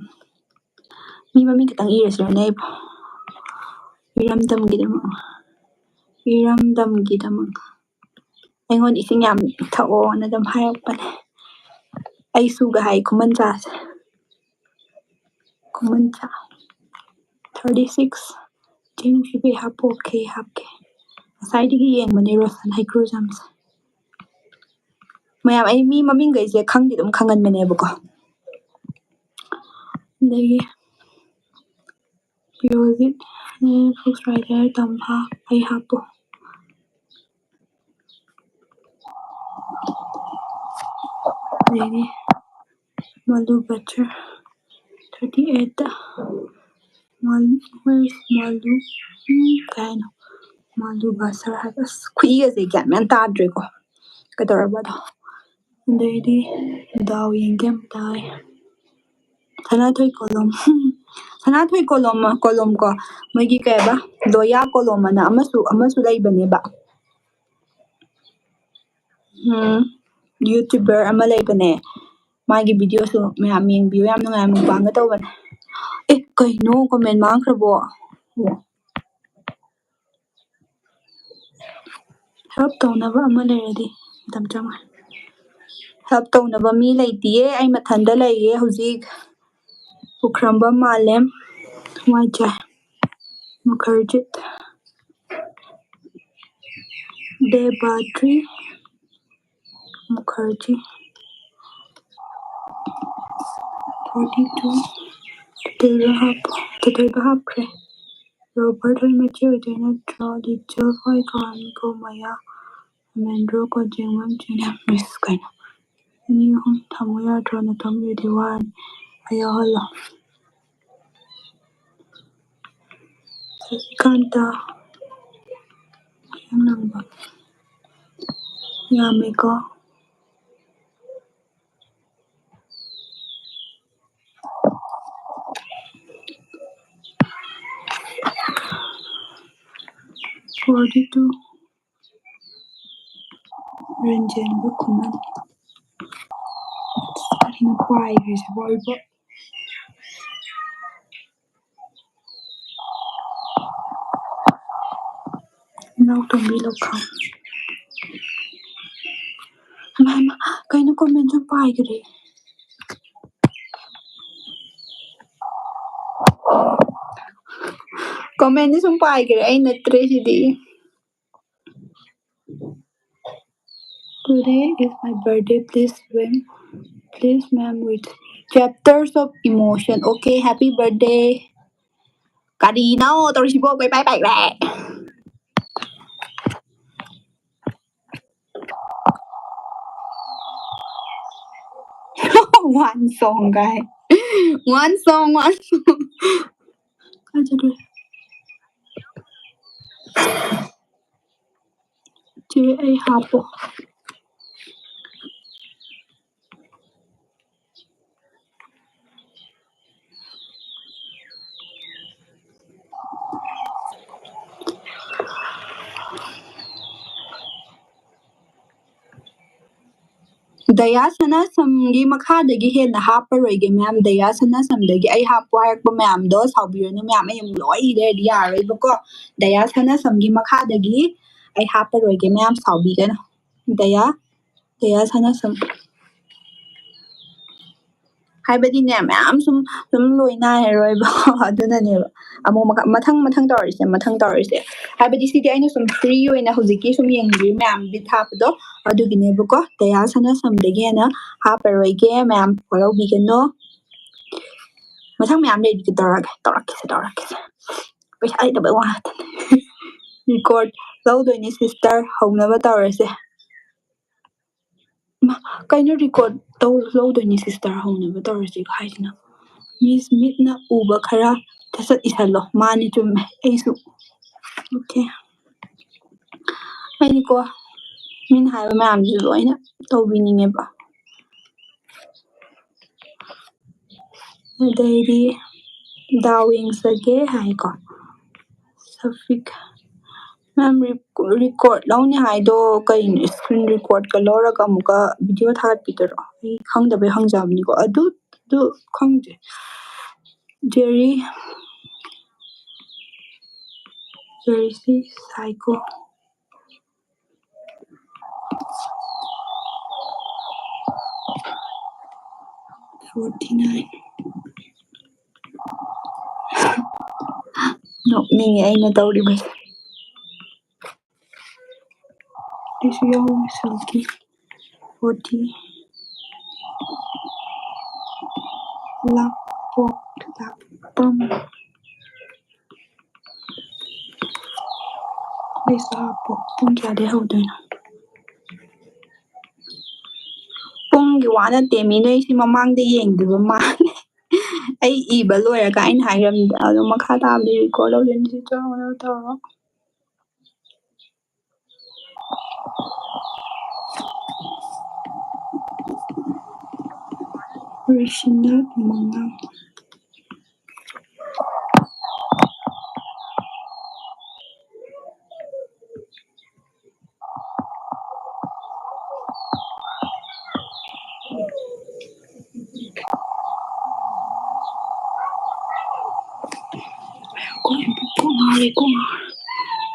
ꯃꯤ ꯃꯃꯤꯡ ꯈꯤꯇꯪ ꯏꯔꯁꯤꯔꯅꯦ ꯑꯩꯕꯨ ꯏꯔꯝꯗꯝꯒꯤꯗꯃꯛ ꯑꯩꯉꯣꯟꯗ ꯏꯁꯤꯡ ꯌꯥꯝ ꯊꯛꯑꯣꯅ ꯑꯗꯨꯝ ꯍꯥꯏꯔꯛꯄꯅꯦ ꯑꯩꯁꯨꯒ ꯍꯥꯏ ꯈꯨꯃꯟꯆꯥꯁꯦ ꯈꯨꯃꯟꯆꯥ 36 ꯆꯤꯡꯁꯤꯕꯤ ꯍꯥꯞꯄꯦ ꯉꯁꯥꯏꯗꯒꯤ ꯌꯦꯡꯕꯅꯦ ꯔꯣꯁꯟ ꯍꯩꯀ꯭ꯔꯨꯖꯝꯁꯦ ꯃꯌꯥꯝ ꯑꯩ ꯃꯤ ꯃꯃꯤꯡꯈꯩꯁꯦ ꯈꯪꯗꯤ ꯑꯗꯨꯝ ꯈꯪꯒꯟꯕꯅꯦꯕꯀꯣ ꯑꯗꯒꯤ ꯄꯤꯔꯣꯖꯤꯠ ꯐꯨꯛꯁ ꯔꯥꯏꯗꯔ ꯇꯝꯐꯥ ꯑꯩ ꯍꯥꯞꯄꯣ ꯑꯗꯒꯤ ꯃꯂꯨ ꯕꯆꯔ 38ꯇ ꯃꯥꯂꯨ ꯀꯩ ꯃꯥꯂꯨ ꯕꯁꯔ ꯍꯥꯏꯕ ꯑꯁ ꯈꯨꯏꯒꯁꯦ ꯒ꯭ꯌꯥꯟ ꯃꯦꯟ ꯇꯥꯗ꯭ꯔꯦꯀꯣ ꯀꯩꯗꯧꯔꯕꯗꯣ ꯑꯗꯩꯗꯤ ꯗꯥꯎ ꯌꯦꯡꯒꯦꯝ ꯇꯥꯏ ꯁꯅꯥꯊꯣꯏ ꯀꯣꯂꯣꯝ ꯀꯣ ꯃꯣꯏꯒꯤ ꯀꯩꯕ ꯂꯣꯌꯥ ꯀꯣꯂꯣꯝ ꯑꯅ ꯑꯃꯁꯨ ꯂꯩꯕꯅꯦꯕ ꯌꯨꯇ꯭ꯌꯨꯕꯔ ꯑꯃ ꯂꯩꯕꯅꯦ ꯃꯥꯒꯤ ꯚꯤꯗꯤꯑꯣꯁꯨ ꯃꯌꯥꯝ ꯌꯦꯡꯕꯤꯌꯨ ꯌꯥꯝ ꯅꯨꯡꯉꯥꯏ ꯃꯨꯛꯕꯥꯡꯒ ꯇꯧꯕꯅꯦ ꯀꯩꯅꯣ ꯀꯣꯃꯦꯟ ꯃꯥꯡꯈ꯭ꯔꯕꯣ ꯍꯦꯜꯞ ꯇꯧꯅꯕ ꯑꯃ ꯂꯩꯔꯗꯤ ꯃꯇꯝ ꯆꯪꯉꯣꯏ ꯍꯦꯜꯞ ꯇꯧꯅꯕ ꯃꯤ ꯂꯩꯇꯤꯌꯦ ꯑꯩ ꯃꯊꯟꯇ ꯂꯩꯌꯦ ꯍꯧꯖꯤꯛ ꯄꯨꯈ꯭ꯔꯝꯕꯝ ꯃꯥꯂꯦꯝ ꯋꯥꯏꯖꯥꯏ ꯃꯨꯈꯔꯖꯤꯠ ꯗꯦꯕꯥꯇ꯭ꯔꯤ ꯃꯨꯈꯔꯖꯤ 42 ꯇꯣꯇꯣꯏꯕ ꯍꯥꯞꯈ꯭ꯔꯦ ꯔꯣꯕꯔꯠ ꯍꯣꯏ ꯃꯆꯦ ꯑꯣꯏꯗꯣꯏ ꯅꯠꯇ꯭ꯔꯣ ꯂꯤꯆꯜ ꯍꯣꯏ ꯀꯥꯟꯀꯣ ꯃꯌꯥ ꯃꯦꯟꯗ꯭ꯔꯣ ꯀꯣꯟꯖꯦꯡꯕꯝ ꯆꯦꯅ ꯃꯤꯁ ꯀꯩꯅꯣ 2 3 ꯊꯝꯃꯨ ꯌꯥꯗ꯭ꯔꯣ ꯅꯇꯣꯝꯒꯤꯗꯤ ꯋꯥꯔꯅꯤ ꯌꯥꯎꯍꯜꯂꯣ ꯀꯥꯟꯇ ꯌꯥꯝ ꯅꯪꯕ ꯌꯥꯝꯃꯦꯀꯣ ꯐꯣꯔꯇꯤ-ꯇꯨ ꯔꯟꯖꯟꯕꯨ ꯈꯨꯃꯟ ꯀꯔꯤꯅꯣ ꯄꯥꯏꯈ꯭ꯔꯤꯁꯤꯕꯣ ꯑꯩꯕꯣ ꯏꯅꯥꯎꯇꯣꯝꯕꯤ ꯂꯧꯈꯥꯝ ꯀꯩꯅꯣ ꯀꯣꯃꯦꯟ ꯁꯨꯝ ꯄꯥꯏꯈ꯭ꯔꯦ ꯀꯣꯃꯦꯟꯗꯤ ꯁꯨꯝ ꯄꯥꯏꯈ꯭ꯔꯦ ꯑꯩ ꯅꯠꯇ꯭ꯔꯦ ꯁꯤꯗꯤ Today is my birthday. Please swim. Please, ma'am, with chapters of emotion. Okay, happy birthday. Karina, tausibo bye bye bye bye. One song, guy. One song. Che ay hapo. Daya Sanasamgi makhadagi henna haparoige ma'am Daya Sanasamdagi ai hapo harakpa ma'am do saubiranu ma'am ai loi iredi yaroibako Daya Sanasamgi makhadagi ai haparoige ma'am saubigano Daya Sanasam ꯍꯥꯏꯕꯗꯤꯅꯦ ꯃꯌꯥꯝ ꯁꯨꯝ ꯂꯣꯏ ꯅꯥꯏꯔꯔꯣꯏꯕ ꯑꯗꯨꯅꯅꯦꯕ ꯑꯃꯨꯛ ꯃꯊꯪ ꯇꯧꯔꯤꯁꯦ ꯍꯥꯏꯕꯗꯤ ꯁꯤꯗꯤ ꯑꯩꯅ ꯁꯨꯝ free ꯑꯣꯏꯅ ꯍꯧꯖꯤꯛꯀꯤ ꯁꯨꯝ ꯌꯦꯡꯕꯤꯔꯤ ꯃꯌꯥꯝ ꯕꯤꯠ ꯍꯥꯞꯄꯗꯣ ꯑꯗꯨꯒꯤꯅꯦꯕꯀꯣ ꯗꯌꯥ ꯁꯅꯥꯁꯝꯗꯒꯤ ꯍꯦꯟꯅ ꯍꯥꯞꯄꯔꯣꯏꯒꯦ ꯃꯌꯥꯝ ꯋꯥꯔꯧꯕꯤꯒꯅꯣ ꯃꯊꯪ ꯃꯌꯥꯝ ꯂꯩꯔꯤꯗꯤ ꯇꯧꯔꯛꯀꯦꯁꯦ ꯄꯩꯁꯥ ꯂꯩꯇꯕꯩ ꯋꯥ ꯉꯥꯛꯇꯅꯦ ꯔꯤꯀꯣꯔꯠ ꯂꯧꯗꯣꯏꯅꯤ ꯁꯤꯁꯇꯔ ꯍꯧꯅꯕ ꯇꯧꯔꯁꯦ ꯀꯩꯅꯣ ꯔꯤꯀꯣꯔꯠ ꯂꯧꯗꯣꯏꯅꯤ ꯁꯤꯁꯇꯔ ꯍꯧꯅꯕ ꯇꯧꯔꯁꯤ ꯍꯥꯏꯁꯤꯅ ꯃꯤꯁ ꯃꯤꯠꯅ ꯎꯕ ꯈꯔ ꯁꯠ ꯏꯁꯜꯂꯣ ꯃꯥꯅꯤ ꯆꯨꯝꯃꯦ ꯑꯩꯁꯨ ꯑꯣꯀꯦ ꯑꯩꯗꯤꯀꯣ ꯃꯤꯅ ꯍꯥꯏꯕ ꯃꯌꯥꯝꯁꯨ ꯂꯣꯏꯅ ꯇꯧꯕꯤꯅꯤꯡꯉꯦꯕ ꯑꯗꯩꯗꯤ ꯗꯥꯎ ꯌꯦꯡꯖꯒꯦ ꯍꯥꯏꯀꯣ ꯁꯐꯤꯛ ꯃꯦꯝ ꯔꯤꯀꯣꯔꯠ ꯂꯧꯅꯤ ꯍꯥꯏꯗꯣ ꯀꯩꯅꯣ ꯏꯁꯀ꯭ꯔꯤꯟ ꯔꯤꯀꯣꯔꯠꯀ ꯂꯧꯔꯒ ꯑꯃꯨꯛꯀ ꯚꯤꯗꯤꯑꯣ ꯊꯥꯒꯠꯄꯤꯗꯣꯏꯔꯣ ꯑꯩ ꯈꯪꯗꯕꯩ ꯍꯪꯖꯕꯅꯤꯀꯣ ꯑꯗꯨ ꯈꯪꯗꯦ ꯖꯦꯔꯤꯁꯤ ꯁꯥꯏꯀꯣ 49 ꯅꯣꯛꯅꯤꯡꯉꯦ ꯑꯩꯅ ꯇꯧꯔꯤꯕꯁꯦ ꯑꯩꯁꯨ ꯌꯥꯎꯋꯦ ꯁꯦꯜꯐꯤ 40 ꯂꯥꯛꯄꯝ ꯑꯩꯁꯨ ꯍꯥꯞꯄꯣ ꯄꯨꯡ ꯀꯌꯥꯗꯩ ꯍꯧꯗꯣꯏꯅꯣ ꯄꯨꯡꯒꯤ ꯋꯥ ꯅꯠꯇꯦ ꯃꯤ ꯅꯣꯏꯁꯤ ꯃꯃꯥꯡꯗ ꯌꯦꯡꯗ꯭ꯔꯤꯕ ꯃꯥꯜꯂꯦ ꯑꯩ ꯏꯕ ꯂꯣꯏꯔꯒ ꯑꯩꯅ ꯍꯥꯏꯈ꯭ꯔꯕꯅꯤꯗ ꯑꯗꯣ ꯃꯈꯥ ꯇꯥꯕꯗꯤ ꯔꯤꯀꯣꯔꯠ ꯂꯧꯗꯣꯏꯅꯤ ꯁꯤ ꯇꯧꯔꯣ ꯔꯤꯁꯤꯅꯥ ꯃꯉꯥꯡ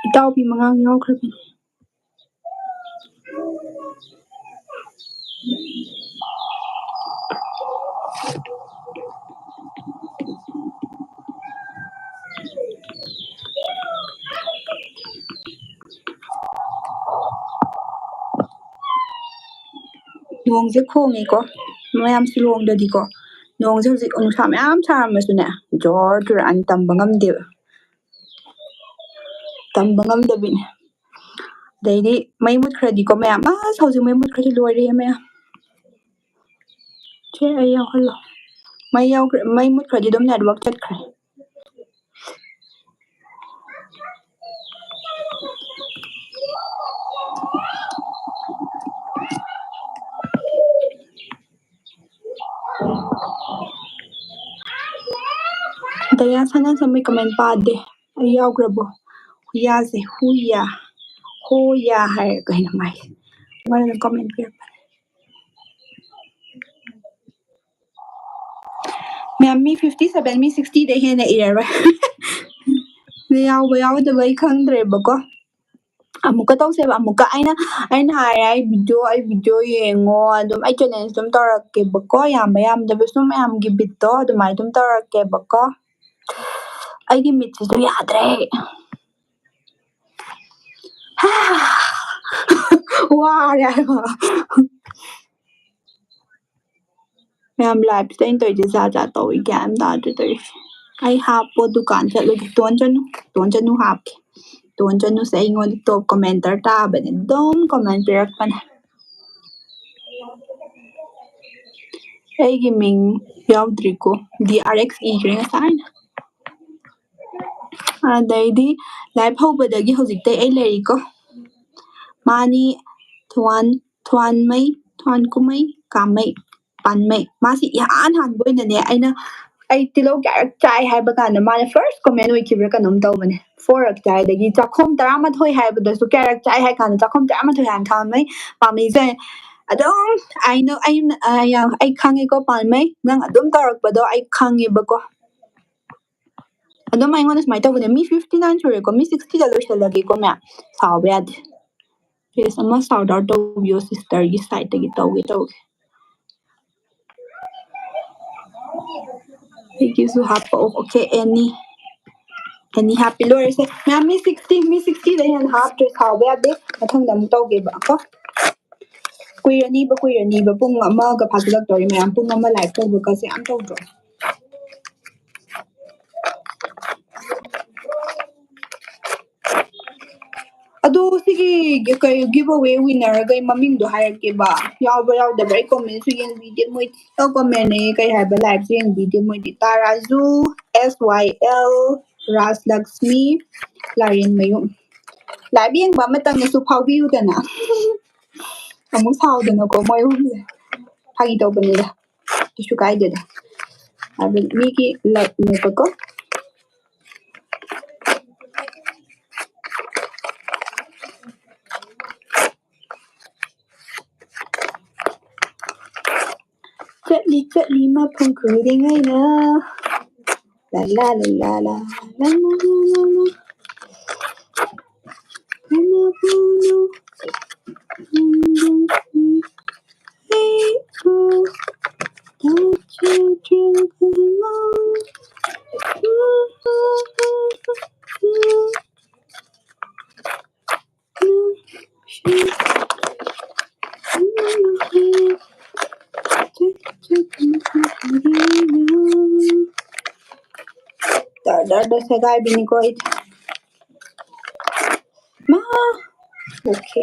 ꯏꯇꯥꯎꯕꯤ ꯃꯉꯥꯡ ꯌꯥꯎꯈ꯭ꯔꯕꯅꯤ ꯅꯣꯡꯁꯦ ꯈꯣꯡꯉꯦꯀꯣ ꯃꯌꯥꯝ ꯁꯤꯂꯣꯡꯗꯗꯤꯀꯣ ꯅꯣꯡꯁꯦ ꯍꯧꯖꯤꯛ ꯅꯨꯡꯁꯥ ꯃꯌꯥꯝ ꯁꯥꯔꯝꯃꯁꯨꯅꯦ ꯖꯣꯔ ꯆꯨꯔꯛꯑꯅꯤ ꯇꯝꯕ ꯉꯝꯗꯦꯕ ꯇꯝꯕ ꯉꯝꯗꯕꯤꯅꯦ ꯑꯗꯩꯗꯤ ꯃꯩ ꯃꯨꯠꯈ꯭ꯔꯗꯤꯀꯣ ꯃꯌꯥꯝ ꯑꯁ ꯍꯧꯖꯤꯛ ꯃꯩ ꯃꯨꯠꯈ꯭ꯔꯗꯤ ꯂꯣꯏꯔꯦꯍꯦ ꯃꯌꯥꯝ ꯁꯦ ꯑꯩ ꯌꯥꯎꯍꯜꯂꯣ May mutkhradi dum network chatkhre. Daya sana sa may comment pade. Ayaw grabo. Huya se huya. Huya hai kai na mai. Wala na comment pira. Me 57 me 60 de hena ira. Yaw ba yaw da bai khangdre ba ko. Amuka tawseba amuka aina hare ai video yengo adum ai challenge dum tawrakke bako yamba yamdaba sum mayamgi bitto adumai dum tawrakke bako aigi mitsisu yadre ware mayam live sta in toije za tawi gam da de ai hapo dukan chatlo ton chanu hapke ton chanu se ingon top commenter ta bane dom comment pirak pan ꯑꯩꯒꯤ ꯃꯤꯡ ꯌꯥꯎꯗ꯭ꯔꯤꯀꯣ DRX ꯏꯈ꯭ꯔꯦ ꯉꯁꯥꯏꯅ ꯑꯗꯩꯗꯤ life ꯍꯧꯕꯗꯒꯤ ꯍꯧꯖꯤꯛꯇꯩ ꯑꯩ ꯂꯩꯔꯤꯀꯣ ꯃꯥꯅꯤ ꯊ꯭ꯋꯥꯟꯀꯨꯃꯩ ꯀꯥꯃꯩ ꯄꯥꯟꯃꯩ ꯃꯥꯁꯤ ꯏꯍꯥꯟ ꯍꯥꯟꯕ ꯑꯣꯏꯅꯅꯦ ꯑꯩ ꯇꯤꯜꯍꯧ ꯀꯌꯥꯔꯛ ꯆꯥꯏ ꯍꯥꯏꯕ ꯀꯥꯟꯗ ꯃꯥꯅ ꯐꯥꯔꯁ ꯀꯣꯃꯦꯟ ꯑꯣꯏꯈꯤꯕ꯭ꯔꯥ ꯀꯩꯅꯣꯝ ꯇꯧꯕꯅꯦ 4ꯔꯛ ꯆꯥꯏ ꯑꯗꯒꯤ ꯆꯥꯛꯈꯣꯝ 11 ꯍꯥꯏꯕꯗꯁꯨ ꯀꯌꯥꯔꯛ ꯆꯥꯏ ꯍꯥꯏ ꯀꯥꯟꯗ ꯆꯥꯛꯈꯣꯝ 11 ꯍꯥꯏꯅ ꯊꯥꯃꯩ ꯄꯥꯝꯃꯩꯁꯦ ꯑꯗꯨꯝ ꯑꯩ ꯈꯪꯉꯦꯀꯣ ꯄꯥꯟꯃꯩ ꯅꯪ ꯑꯗꯨꯝ ꯇꯧꯔꯛꯄꯗꯣ ꯑꯩ ꯈꯪꯉꯦꯕꯀꯣ ꯑꯗꯨꯝ ꯑꯩꯉꯣꯟꯗ ꯁꯨꯃꯥꯏꯅ ꯇꯧꯕꯅꯦ ꯃꯤ 59 ꯁꯨꯔꯦꯀꯣ ꯃꯤ 60ꯗ ꯂꯣꯏꯁꯤꯜꯂꯒꯦꯀꯣ ꯃꯌꯥꯝ ꯁꯥꯎꯕ ꯌꯥꯗꯦ ꯐꯦꯁ ꯑꯃ ꯁꯥꯎꯠ ꯑꯥꯎꯠ ꯇꯧꯕꯤꯌꯣ ꯁꯤꯁꯇꯔꯒꯤ ꯁꯥꯏꯠꯇꯒꯤ ꯇꯧꯒꯦ ꯑꯩꯒꯤꯁꯨ ꯍꯥꯞꯄꯛꯑꯣ ꯑꯣꯀꯦ ꯑꯦꯅꯤ ꯍꯥꯞꯄꯤ ꯂꯣꯏꯔꯁꯦ ꯃꯌꯥꯝ ꯃꯤ 60ꯗ ꯍꯦꯟꯅ ꯍꯥꯞꯇ꯭ꯔꯦ ꯁꯥꯎꯕ ꯌꯥꯗꯦ ꯃꯊꯪꯗ ꯑꯃꯨꯛ ꯇꯧꯒꯦꯕ ꯀꯣ ꯀꯨꯏꯔꯅꯤꯕ ꯄꯨꯡ ꯑꯃꯒ ꯐꯥꯖꯤꯜꯂꯛꯇꯧꯔꯤ ꯃꯌꯥꯝ ꯄꯨꯡ ꯑꯃ ꯂꯥꯏꯚ ꯇꯧꯕꯒꯁꯦ ꯌꯥꯝ ꯇꯧꯗ꯭ꯔꯣ ꯑꯗꯣ ꯁꯤꯒꯤ ꯒꯤቭ ꯑꯋꯦ ꯋꯤꯟꯅꯔꯒꯩ ꯃꯃꯤꯡꯗꯣ ꯍꯥꯏꯔꯛꯀꯦꯕ ꯌꯥꯎꯕ꯭ꯔꯥ ꯌꯥꯎꯗꯕ꯭ꯔꯥ ꯑꯩ ꯀꯣꯃꯦꯟꯁꯨ ꯌꯦꯡꯕꯤꯗꯦ ꯃꯣꯏ ꯀꯣꯃꯦꯟꯅꯦ ꯀꯩ ꯍꯥꯏꯕ ꯂꯥꯏꯚꯁꯨ ꯌꯦꯡꯕꯤꯗꯦ ꯃꯣꯏꯗꯤ ꯇꯥꯔꯥꯖꯨ SYL ꯔꯥꯖꯂꯛꯁꯃꯤ ꯂꯥꯔꯦꯟꯃꯌꯨꯝ ꯂꯥꯏꯚ ꯌꯦꯡꯕ ꯑꯃꯇꯪꯅꯁꯨ ꯐꯥꯎꯕꯤꯌꯨꯗꯅ ꯑꯃꯨꯛ ꯁꯥꯎꯗꯅꯀꯣ ꯃꯣꯏ ꯑꯍꯨꯝꯁꯦ ꯐꯥꯒꯤ ꯇꯧꯕꯅꯤꯗ ꯀꯩꯁꯨ ꯀꯥꯏꯗꯦꯗ ꯍꯥꯏꯕꯗꯤ ꯃꯤꯒꯤ ꯂꯛꯅꯦꯕꯀꯣ ꯆꯠꯂꯤ ꯃꯐꯝ ꯈꯨꯗꯤꯡ ꯑꯩꯅ ꯂꯥ ꯂꯥ ꯗꯔꯗ ꯁꯦꯒꯥꯏꯕꯤꯅꯤꯀꯣ ꯑꯩ ꯃꯥ ꯑꯣꯀꯦ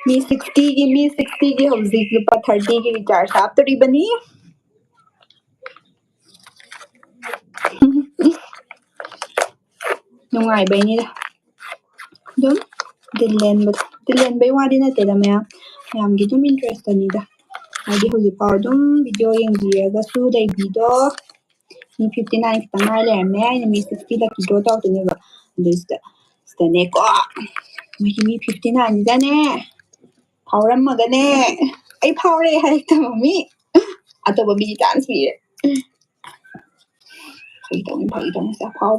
मी 60 ꯍꯧꯖꯤꯛ ꯂꯨꯄꯥ 30ꯒꯤ ꯔꯤꯆꯥꯔꯖ ꯍꯥꯞꯇꯣꯔꯤꯕꯅꯤ ꯅꯨꯡꯉꯥꯏꯕꯩꯅꯤꯗ ꯑꯗꯨꯝ ꯗꯤꯜ ꯂꯦꯟꯕꯩ ꯋꯥꯗꯤ ꯅꯠꯇꯦꯗ ꯃꯌꯥꯝꯒꯤ ꯑꯗꯨꯝ ꯏꯟꯇꯔꯦꯁꯇꯅꯤꯗ ꯍꯥꯏꯗꯤ ꯍꯧꯖꯤꯛꯐꯥꯎ ꯑꯗꯨꯝ ꯚꯤꯗꯤꯑꯣ ꯌꯦꯡꯕꯤꯔꯒꯁꯨ ꯂꯩꯕꯤꯗꯣ ꯃꯤ 59 ꯈꯤꯇꯪ ꯉꯥꯏ ꯂꯩꯔꯝꯃꯦ ꯑꯩꯅ ꯃꯤ 60 ꯂꯛꯀꯤ ꯗ꯭ꯔꯣ ꯇꯧꯗꯣꯏꯅꯦꯕ ꯑꯗꯨ ꯁꯤꯗꯅꯦꯀꯣ ꯃꯣꯏꯒꯤ ꯃꯤ 59ꯁꯤꯗꯅꯦ ꯐꯥꯎꯔꯝꯃꯒꯅꯦ ꯑꯩ ꯐꯥꯎꯔꯦ ꯍꯥꯏꯔꯛꯇꯕ ꯃꯤ ꯑꯇꯣꯞꯄ ꯃꯤꯗꯤ ꯆꯥꯟꯁ ꯄꯤꯔꯦ ꯐꯥꯒꯤ ꯇꯧꯅꯤ ꯐꯥꯎ